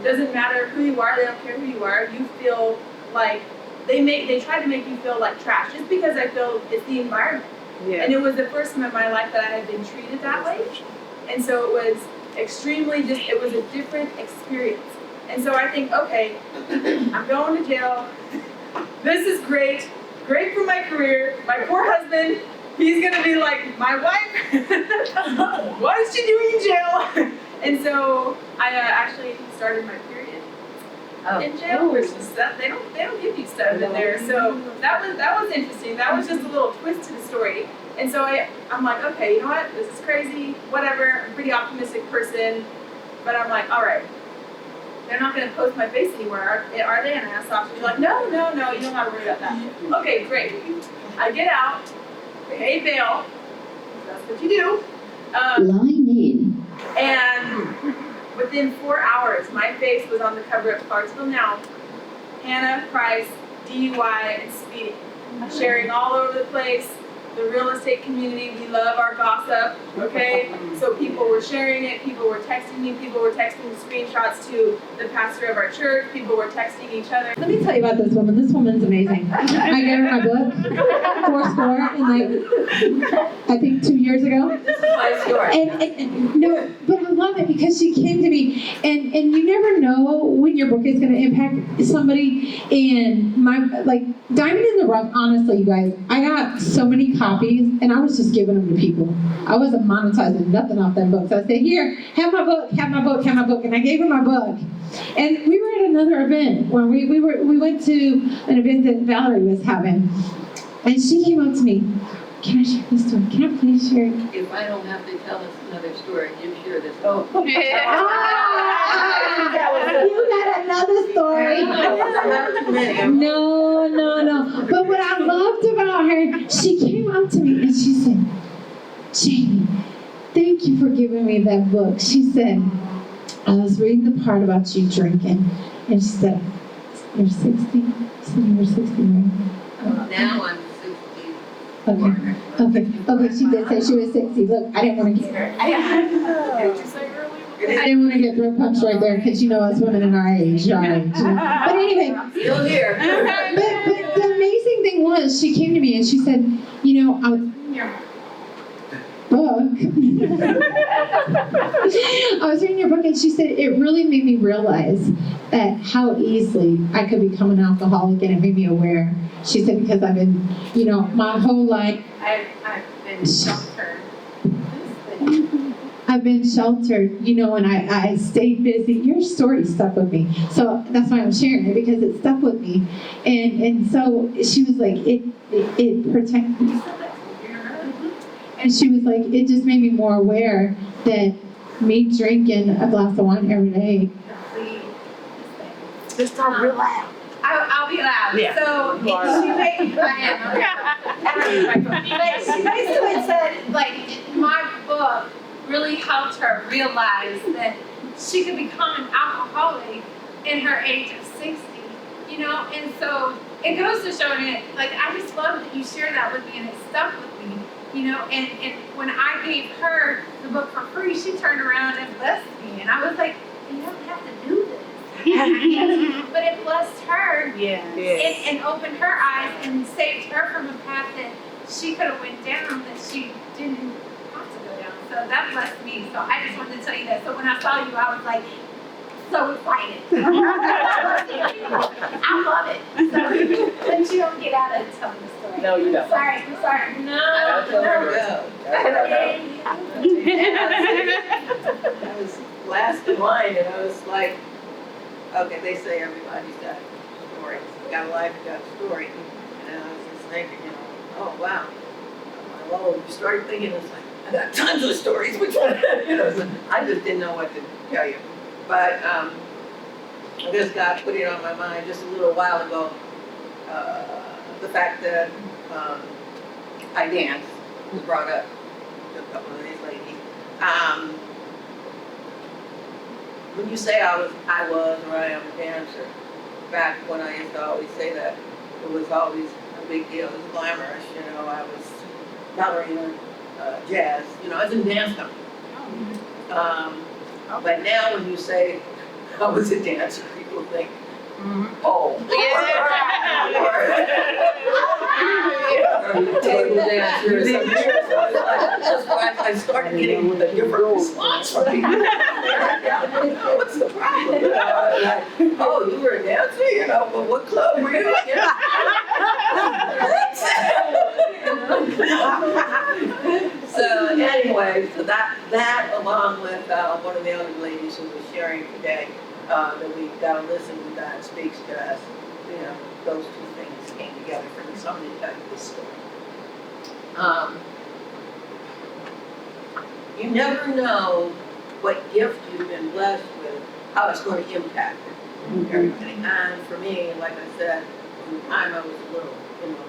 Doesn't matter who you are, they don't care who you are. You feel like they try to make you feel like trash just because I feel it's the environment. Yeah. And it was the first time in my life that I had been treated that way. And so it was it was a different experience. And so I think, okay, I'm going to jail. This is great for my career. My poor husband, he's gonna be like, my wife, what is she doing in jail? And so I actually started my period in jail, which is stuff they don't give you stuff in there. So that was interesting. That was just a little twist to the story. And so I'm like, okay, you know what? This is crazy. Whatever. I'm a pretty optimistic person, but I'm like, all right. They're not going to post my face anywhere, are they? And I asked the officer, like, no, you don't have to worry about that. Okay, great. I get out, pay bail. That's what you do. Line in. And within 4 hours, my face was on the cover of Clarksville Now. Hannah Price, DUI, and speeding. Sharing all over the place. The real estate community, we love our gossip, okay? So people were sharing it, people were texting me, people were texting screenshots to the pastor of our church, people were texting each other. Let me tell you about this woman. This woman's amazing. I gave her my book, Fourscore, I think 2 years ago. And no, but I love it because she came to me, and you never know when your book is going to impact somebody. And Diamond in the Rough, honestly, you guys, I got so many copies, and I was just giving them to people. I wasn't monetizing nothing off that book. So I said, here, have my book, and I gave her my book. And we were at another event when we went to an event that Valerie was having, and she came up to me. Can I share this story? Can I please share it? If I don't have to tell us another story, you share this. You got another story. No. But what I loved about her, she came up to me and she said, Jamie, thank you for giving me that book. She said, I was reading the part about you drinking, and she said, you're 60? She said you were 60, right? Now I'm 60. Okay, she did say she was 60. Look, I didn't want to get her. I didn't want to get throat punched right there, because you know us women in our age, But anyway, Still here. but the amazing thing was, she came to me and she said, you know, I was reading your book. I was reading your book, and she said it really made me realize that how easily I could become an alcoholic, and it made me aware. She said, because I've been, you know, my whole life, I've been sheltered. I've been sheltered, you know, and I stayed busy. Your story stuck with me. So that's why I'm sharing it, because it stuck with me. And so she was like, it protected me. And she was like, it just made me more aware that me drinking a glass of wine every day. Just talk real loud. I'll be loud. Yeah. So she basically said, like, my book really helped her realize that she could become an alcoholic in her age of 60, you know? And so it goes to show that, like, I just love that you share that with me, and it stuck with me, you know? And when I gave her the book for free, she turned around and blessed me. And I was like, you don't have to do this. But it blessed her and opened her eyes and saved her from a path that she could have went down that she didn't have to go down. So that blessed me. So I just wanted to tell you that. So when I saw you, I was like so excited. I love it. So, but you don't get out of telling the story. No, you don't. Sorry. I'm sorry. No. I was last in line, and I was like, okay, they say everybody's got a story. You got a life, you got a story. And I was just thinking, you know, oh wow. Well, you started thinking, it's like, I got tons of stories. Which one? You know, so I just didn't know what to tell you. But this God put it on my mind just a little while ago. The fact that I dance was brought up to a couple of these ladies. When you say I was or I am a dancer, back when I used to always say that, it was always a big deal. It was glamorous, you know. I was ballerina, jazz, you know, I was in dance company. But now when you say I was a dancer, people think, oh, or table dancer or something. That's why I started getting a different response from people. What's the problem? Like, oh, you were a dancer, you know, but what club were you in? So anyway, so that along with one of the other ladies who was sharing today, that we gotta listen when God speaks to us, you know, those two things came together for me. So I'm gonna tell you this story. You never know what gift you've been blessed with, how it's going to impact everybody. And for me, like I said, from the time I was little, you know,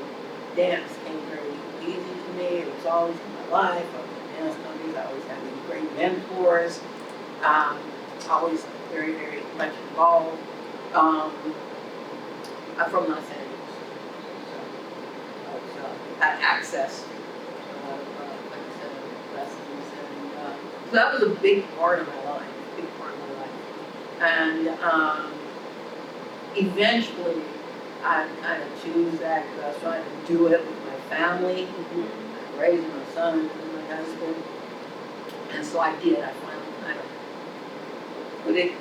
dance came very easy to me. It was always in my life. I was in dance companies. I always had these great mentors. Always very, very much involved. I'm from Los Angeles, so I had access to a lot of, like I said, lessons, and so that was a big part of my life, And eventually, I kind of choose that because I was trying to do it with my family, raising my son and my husband, and so I did. I finally kind of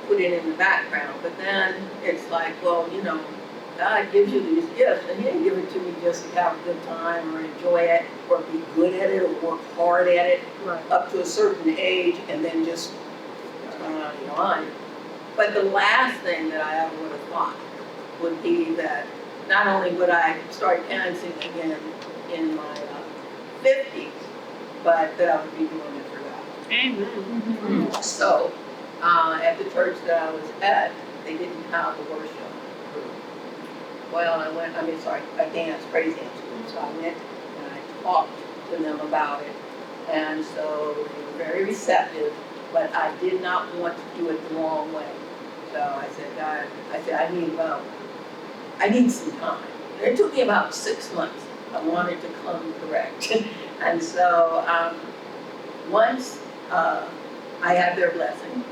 put it in the background. But then it's like, well, you know, God gives you these gifts, and He didn't give it to me just to have a good time or enjoy it or be good at it or work hard at it up to a certain age and then just on. But the last thing that I ever would have thought would be that not only would I start dancing again in my 50s, but that I would be doing it for God. Amen. So, at the church that I was at, they didn't have the worship group. Well, I danced, praise dance group. So I went and I talked to them about it. And so they were very receptive, but I did not want to do it the wrong way. So I said, God, I need some time. It took me about 6 months. I wanted to come correct. And so once I had their blessing,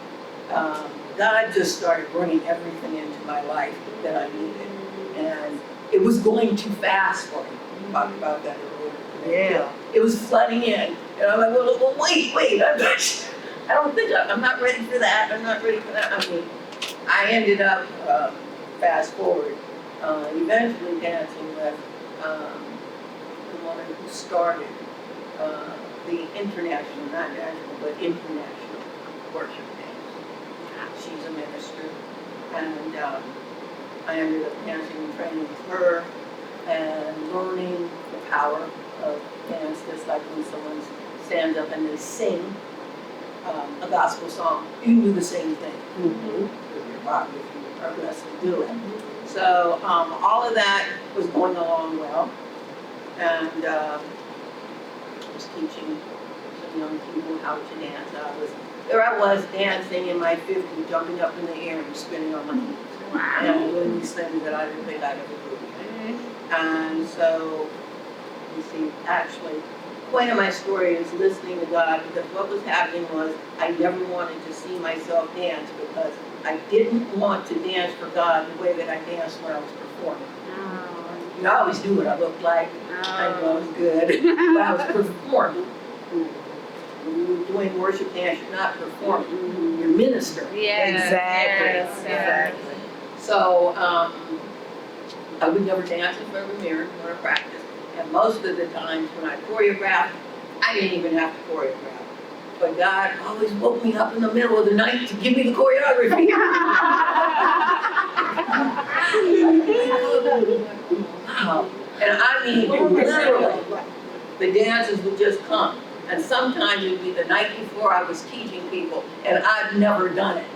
God just started bringing everything into my life that I needed. And it was going too fast for me. We talked about that earlier. Yeah. It was flooding in. And I'm like, well wait, I'm not ready for that. I'm not ready for that. I mean, I ended up, fast forward, eventually dancing with the woman who started the international, not national, but international worship dance. She's a minister. And I ended up dancing and training with her and learning the power of dance, just like when someone stands up and they sing a gospel song, you can do the same thing with your body if you are blessed to do it. So all of that was going along well, and I was teaching some young people how to dance. There I was dancing in my 50s, jumping up in the air and spinning on my feet. Wow. And doing these things that I didn't think I'd ever do. And so, you see, actually, the point of my story is listening to God, because what was happening was I never wanted to see myself dance because I didn't want to dance for God the way that I danced when I was performing. You know, I always knew what I looked like. I knew I was good, but I was performing. When you're doing worship dance, you're not performing, you're ministering. Exactly. So I would never dance in front of a mirror or practice. And most of the times when I choreographed, I didn't even have to choreograph. But God always woke me up in the middle of the night to give me the choreography. Wow. And I mean, literally, the dances would just come. And sometimes it would be the night before I was teaching people, and I've never done it.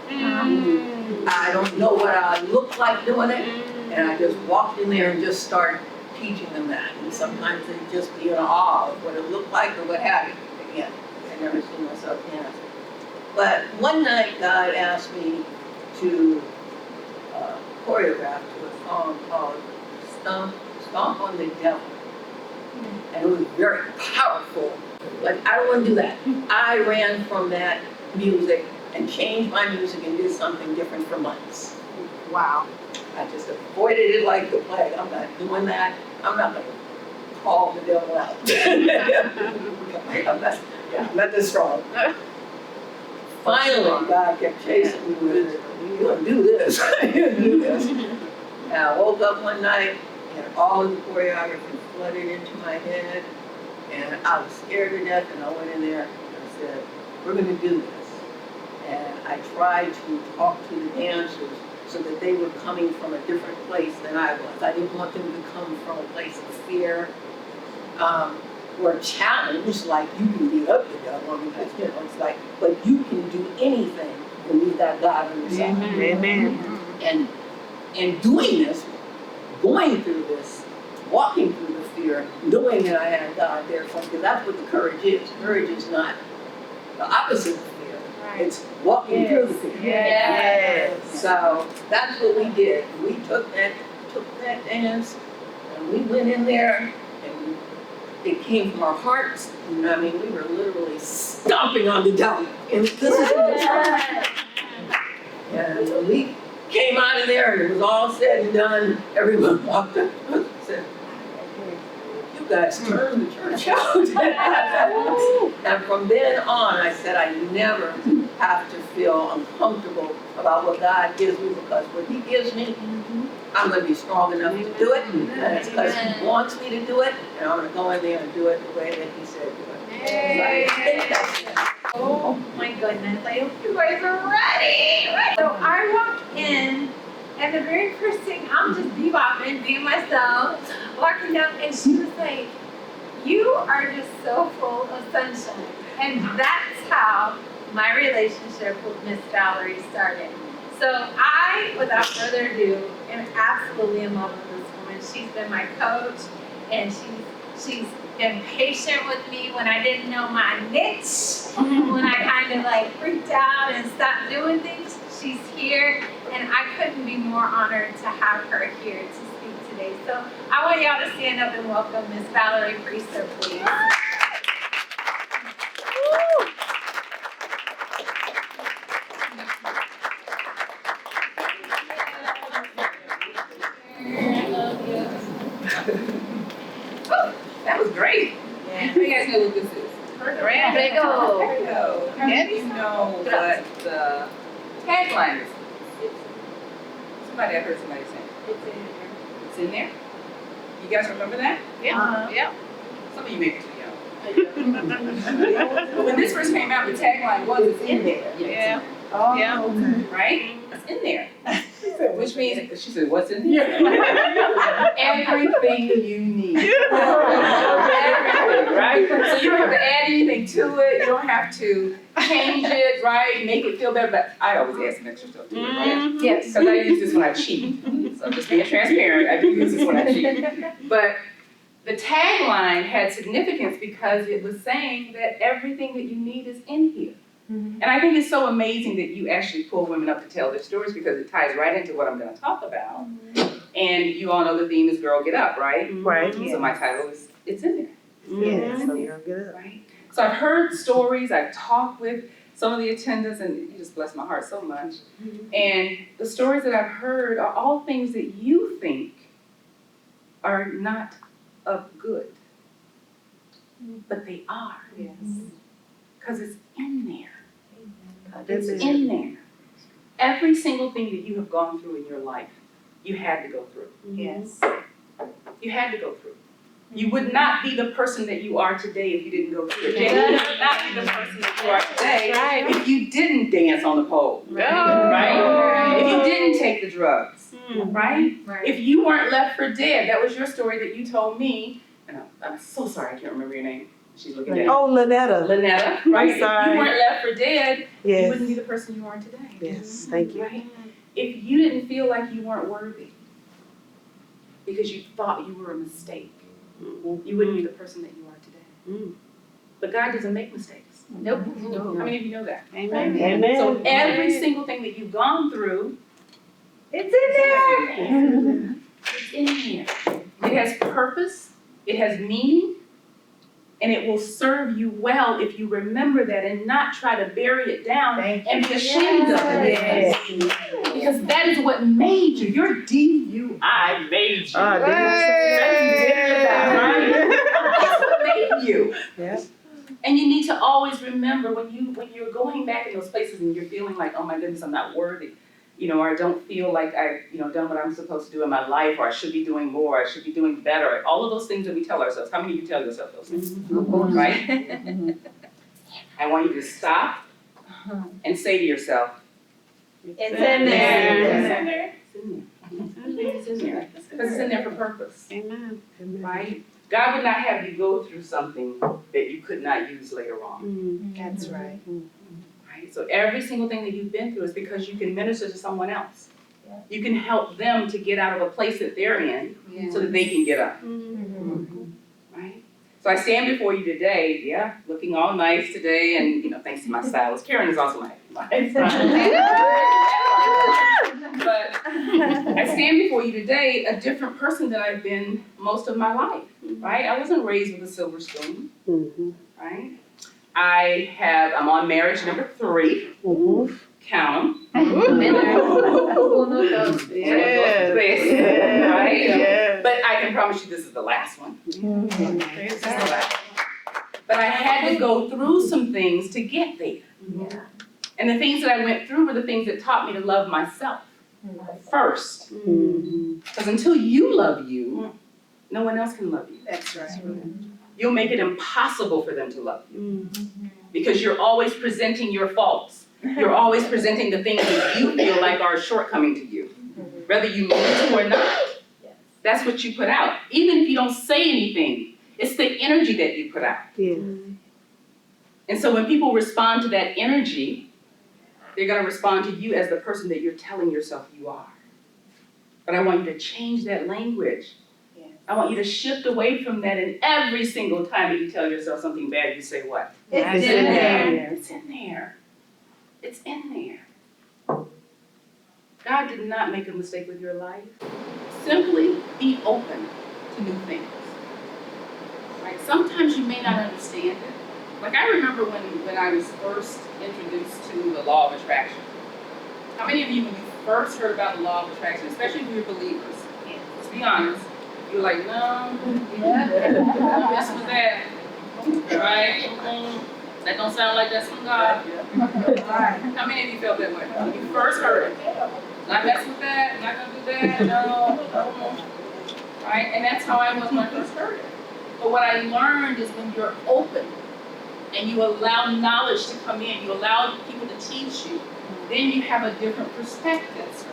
I don't know what I looked like doing it, and I just walked in there and just started teaching them that. And sometimes they'd just be in awe of what it looked like or what have you. Again, I never seen myself dance. But one night God asked me to choreograph to a song called Stomp on the Devil. And it was very powerful. Like, I don't want to do that. I ran from that music and changed my music and did something different for months. Wow. I just avoided it like the plague. I'm not doing that. I'm not going to call the devil out. I'm not this strong. Finally, God kept chasing me with it. You're going to do this. You're going to do this. And I woke up one night and all of the choreography flooded into my head. And I was scared to death, and I went in there and I said, we're going to do this. And I tried to talk to the dancers so that they were coming from a different place than I was. I didn't want them to come from a place of fear or challenge, like you can beat up the devil. Because, you know, it's like, but you can do anything when you've got God on your side. Amen. And in doing this, going through this, walking through the fear, knowing that I had God there for me, because that's what the courage is. Courage is not the opposite of fear. Right. It's walking through the fear. Yes. So that's what we did. We took that dance, and we went in there, and it came from our hearts. And I mean, we were literally stomping on the devil. And this is in the church. And we came out of there, and it was all said and done. Everyone walked up and said, you guys turned the church out. And from then on, I said I never have to feel uncomfortable about what God gives me, because what He gives me, I'm going to be strong enough to do it. And it's because He wants me to do it, and I'm going to go in there and do it the way that He said do it. Oh my goodness, I hope you guys are ready. So I walked in, and the very first thing, I'm just bebopping, being myself, walking down, and she was like, you are just so full of sunshine. And that's how my relationship with Miss Valerie started. So I, without further ado, am absolutely in love with this woman. She's been my coach, and She's been patient with me when I didn't know my niche, when I kind of like freaked out and stopped doing things. She's here, and I couldn't be more honored to have her here to speak today. So I want y'all to stand up and welcome Miss Valerie Priester, please. That was great. Yeah. You guys know what this is? Big ol'. There you go. How many of you know what the tagline is? Somebody, I heard somebody say. It's in there. You guys remember that? Yeah. Some of you may be too young. But when this first came out, the tagline was, it's in there. Yeah. Oh, Yeah. okay. Right? It's in there. Which means, she said, what's in there? Everything you need. Everything, right? So you don't have to add anything to it. You don't have to change it, right? Make it feel better. But I always add some extra stuff to it, right? Yes. Because I use this when I cheat. So I'm just being transparent. I do use this when I cheat. But the tagline had significance because it was saying that everything that you need is in here. And I think it's so amazing that you actually pull women up to tell their stories because it ties right into what I'm going to talk about. And you all know the theme is Girl Get Up, right? Right. So my title is It's in There. Yes. So you're good. Right? So I've heard stories, I've talked with some of the attendants, and you just bless my heart so much. And the stories that I've heard are all things that you think are not of good. But they are. Yes. Because it's in there. It's in there. Every single thing that you have gone through in your life, you had to go through. Yes. You had to go through. You would not be the person that you are today if you didn't go through it. You would not be the person that you are today if you didn't dance on the pole. Right? If you didn't take the drugs. Right? If you weren't left for dead, that was your story that you told me. And I'm so sorry, I can't remember your name. She's looking at Oh, Lynetta. Lynetta, right? If sorry. you weren't left for dead, you Yes. wouldn't be the person you are today. Yes. Thank you. Right? If you didn't feel like you weren't worthy because you thought you were a mistake, you wouldn't be the person that you are today. But God doesn't make mistakes. Nope. How many of you know that? Amen. Amen. So every single thing that you've gone through, It's in there. it's in here. It has purpose, it has meaning, and it will serve you well if you remember that and not try to bury it down and be ashamed of it. Yes. Because that is what made you. Your DUI made you. That's what made you. Yeah. And you need to always remember when you're going back in those places and you're feeling like, oh my goodness, I'm not worthy, or I don't feel like I've, done what I'm supposed to do in my life, or I should be doing more, I should be doing better. All of those things that we tell ourselves. How many of you tell yourself those things? Right? I want you to stop and say to yourself, It's in there. It's in there. It's in there. Because it's in there for purpose. Amen. Right? God would not have you go through something that you could not use later on. That's right. Right? So every single thing that you've been through is because you can minister to someone else. You can help them to get out of a place that they're in so that they can get up. Right? So I stand before you today, looking all nice today, and thanks to my stylist. Karen is also my But I stand before you today a different person than I've been most of my life, right? I wasn't raised with a silver spoon, right? I'm on marriage number 3. Count them. Right? But I can promise you this is the last one. This is the last one. But I had to go through some things to get there. And the things that I went through were the things that taught me to love myself first. Because until you love you, no one else can love you. That's right. You'll make it impossible for them to love you. Because you're always presenting your faults. You're always presenting the things that you feel like are a shortcoming to you. Whether you mean to or not. That's what you put out. Even if you don't say anything, it's the energy that you put out. And so when people respond to that energy, they're going to respond to you as the person that you're telling yourself you are. But I want you to change that language. I want you to shift away from that, and every single time that you tell yourself something bad, you say what? It's in there. It's in there. It's in there. God did not make a mistake with your life. Simply be open to new things. Right? Sometimes you may not understand it. Like I remember when I was first introduced to the law of attraction. How many of you, when you first heard about the law of attraction, especially if you're believers, let's be honest, you're like, no, don't mess with that, right? That don't sound like that's from God. How many of you felt that way? When you first heard it, not mess with that, not gonna do that, no. Right? And that's how I was when I first heard it. But what I learned is when you're open and you allow knowledge to come in, you allow people to teach you, then you have a different perspective.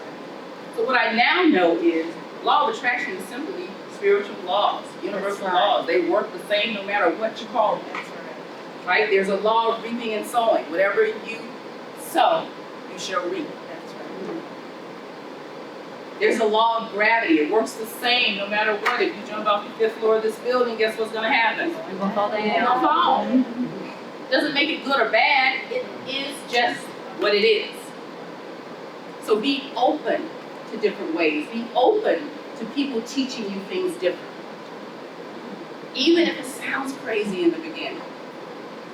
So what I now know is law of attraction is simply spiritual laws, universal laws. They work the same no matter what you call them. Right? There's a law of reaping and sowing. Whatever you sow, you shall reap. There's a law of gravity. It works the same no matter what. If you jump off the 5th floor of this building, guess what's going to happen? You're going to fall down. You're going to fall. Doesn't make it good or bad. It is just what it is. So be open to different ways. Be open to people teaching you things different. Even if it sounds crazy in the beginning.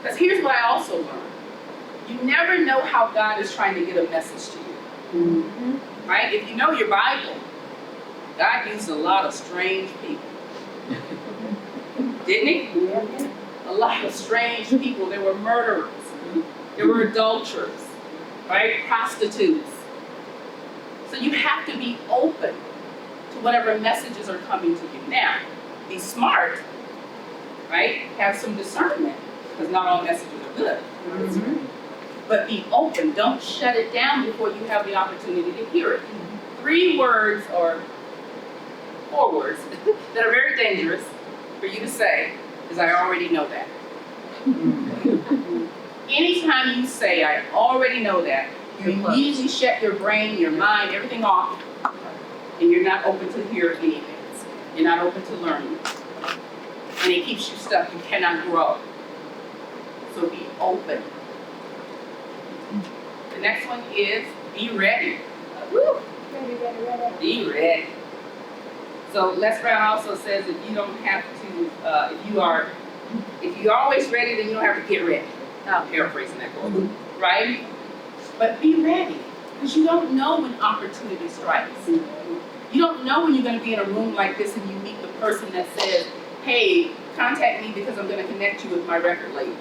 Because here's what I also learned. You never know how God is trying to get a message to you. Right? If you know your Bible, God used a lot of strange people. Didn't he? A lot of strange people. There were murderers. There were adulterers. Right? Prostitutes. So you have to be open to whatever messages are coming to you. Now, be smart. Right? Have some discernment. Because not all messages are good. But be open. Don't shut it down before you have the opportunity to hear it. 3 words or 4 words that are very dangerous for you to say is I already know that. Anytime you say I already know that, you immediately shut your brain, your mind, everything off, and you're not open to hear anything. You're not open to learning. And it keeps you stuck. You cannot grow. So be open. The next one is be ready. Woo. Be ready. So Les Brown also says if you don't have to, if you're always ready, then you don't have to get ready. I'm paraphrasing that quote, right? But be ready, because you don't know when opportunity strikes. You don't know when you're going to be in a room like this and you meet the person that says, hey, contact me because I'm going to connect you with my record label.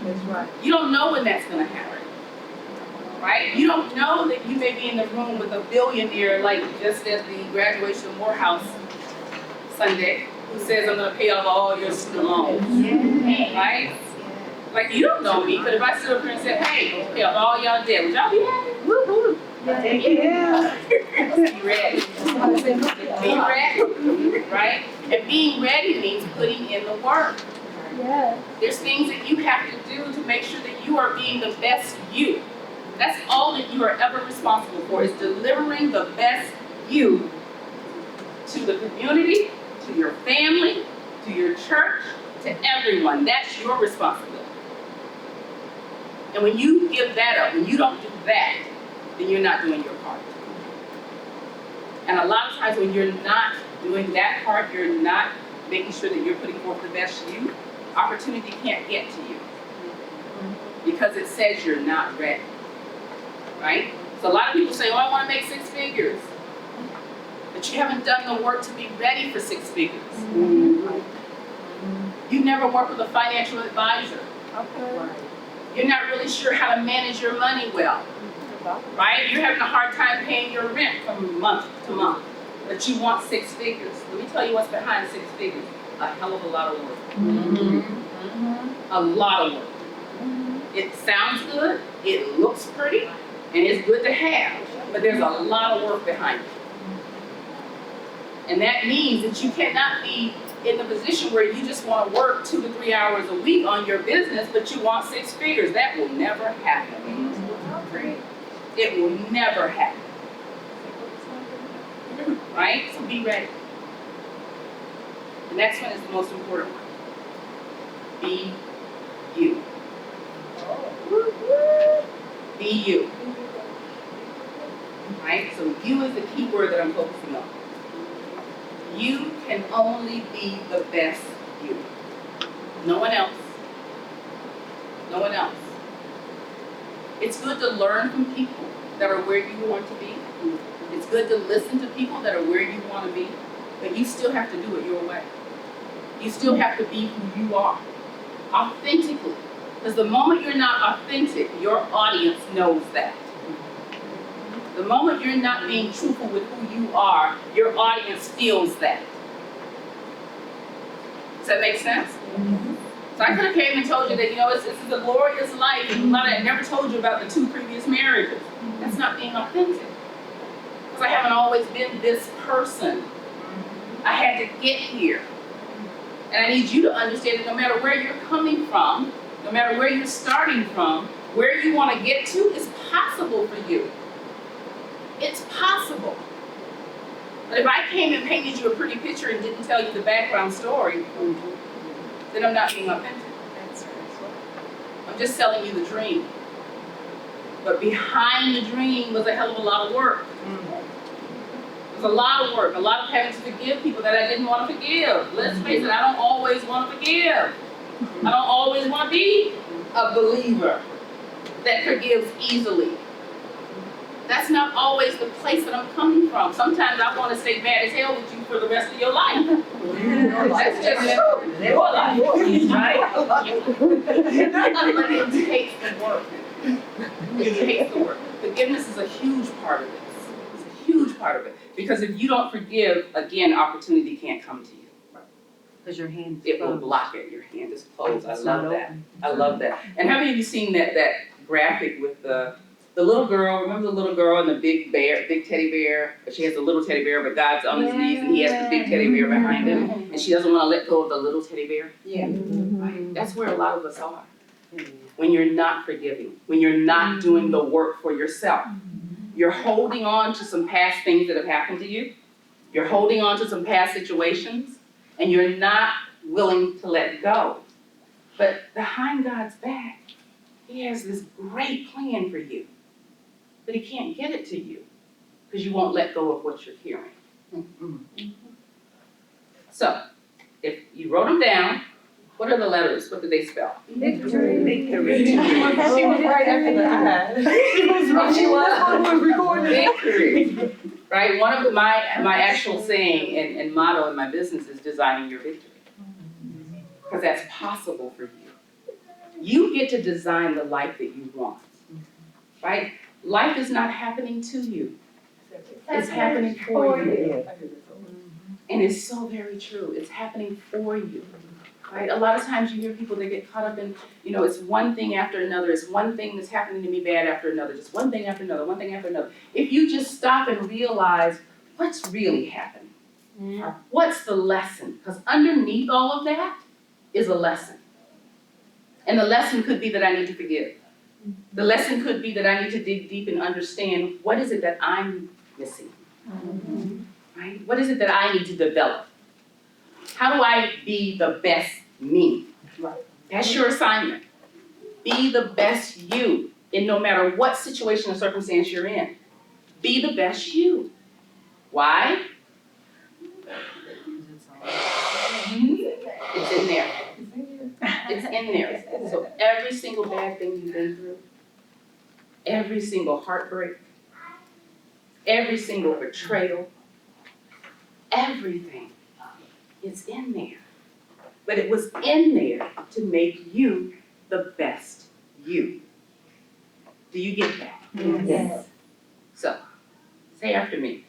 That's right. You don't know when that's going to happen. Right? You don't know that you may be in the room with a billionaire, like just at the graduation of Morehouse Sunday, who says, I'm going to pay off all your student loans. Right? Like, you don't know me, but if I stood up here and said, hey, pay off all y'all debt, would y'all be happy? Woo-hoo. Yeah. Be ready. Be ready. Right? And being ready means putting in the work. There's things that you have to do to make sure that you are being the best you. That's all that you are ever responsible for, is delivering the best you to the community, to your family, to your church, to everyone. That's your responsibility. And when you give that up, when you don't do that, then you're not doing your part. And a lot of times when you're not doing that part, you're not making sure that you're putting forth the best you, opportunity can't get to you. Because it says you're not ready. Right? So a lot of people say, oh, I want to make 6 figures. But you haven't done the work to be ready for 6 figures. You've never worked with a financial advisor. You're not really sure how to manage your money well. Right? You're having a hard time paying your rent from month to month. But you want 6 figures. Let me tell you what's behind 6 figures. A hell of a lot of work. A lot of work. It sounds good, it looks pretty, and it's good to have, but there's a lot of work behind it. And that means that you cannot be in the position where you just want to work 2 to 3 hours a week on your business, but you want 6 figures. That will never happen. It will never happen. Right? So be ready. The next one is the most important one. Be you. Be you. Right? So you is the key word that I'm focusing on. You can only be the best you. No one else. No one else. It's good to learn from people that are where you want to be. It's good to listen to people that are where you want to be, but you still have to do it your way. You still have to be who you are, authentically. Because the moment you're not authentic, your audience knows that. The moment you're not being truthful with who you are, your audience feels that. Does that make sense? So I could have came and told you that, this is a glorious life, and I never told you about the 2 previous marriages. That's not being authentic. Because I haven't always been this person. I had to get here. And I need you to understand that no matter where you're coming from, no matter where you're starting from, where you want to get to is possible for you. It's possible. But if I came and painted you a pretty picture and didn't tell you the background story, then I'm not being authentic. I'm just selling you the dream. But behind the dream was a hell of a lot of work. It was a lot of work, a lot of having to forgive people that I didn't want to forgive. Let's face it, I don't always want to forgive. I don't always want to be a believer that forgives easily. That's not always the place that I'm coming from. Sometimes I want to stay mad as hell with you for the rest of your life. That's just your life, right? But it takes the work. It takes the work. Forgiveness is a huge part of this. It's a huge part of it. Because if you don't forgive, again, opportunity can't come to you. Because your hand It will block it. Your hand is closed. I love that. I love that. And how many of you seen that graphic with the little girl? Remember the little girl and the big teddy bear? She has a little teddy bear, but God's on his knees and he has the big teddy bear behind him. And she doesn't want to let go of the little teddy bear. Yeah. Right? That's where a lot of us are. When you're not forgiving, when you're not doing the work for yourself. You're holding on to some past things that have happened to you. You're holding on to some past situations. And you're not willing to let go. But behind God's back, he has this great plan for you. But he can't get it to you because you won't let go of what you're hearing. So, if you wrote them down, what are the letters? What do they spell? Victory. Victory. She was right after that. She was recording. Victory. Right? One of my actual saying and motto in my business is designing your victory. Because that's possible for you. You get to design the life that you want. Right? Life is not happening to you. It's happening for you. And it's so very true. It's happening for you. Right? A lot of times you hear people that get caught up in, it's one thing after another. It's one thing that's happening to me bad after another. Just one thing after another, one thing after another. If you just stop and realize what's really happening, or what's the lesson? Because underneath all of that is a lesson. And the lesson could be that I need to forgive. The lesson could be that I need to dig deep and understand what is it that I'm missing. Right? What is it that I need to develop? How do I be the best me? Right. That's your assignment. Be the best you in no matter what situation or circumstance you're in. Be the best you. Why? It's in there. It's in there. So every single bad thing you've been through, every single heartbreak, every single betrayal, everything, it's in there. But it was in there to make you the best you. Do you get that? Yes. So, say after me.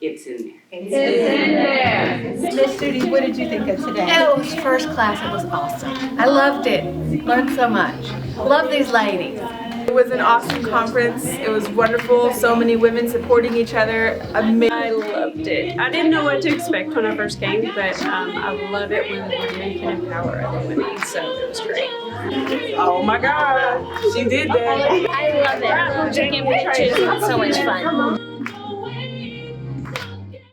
It's in there. It's in there. Miss Judy, what did you think of today? Oh, it was first class. It was awesome. I loved it. Learned so much. Love these ladies. It was an awesome conference. It was wonderful. So many women supporting each other. Amazing. I loved it. I didn't know what to expect when I first came, but I love it when women can empower other women, so it was great. Oh my God, she did that. I love it. Taking pictures was so much fun.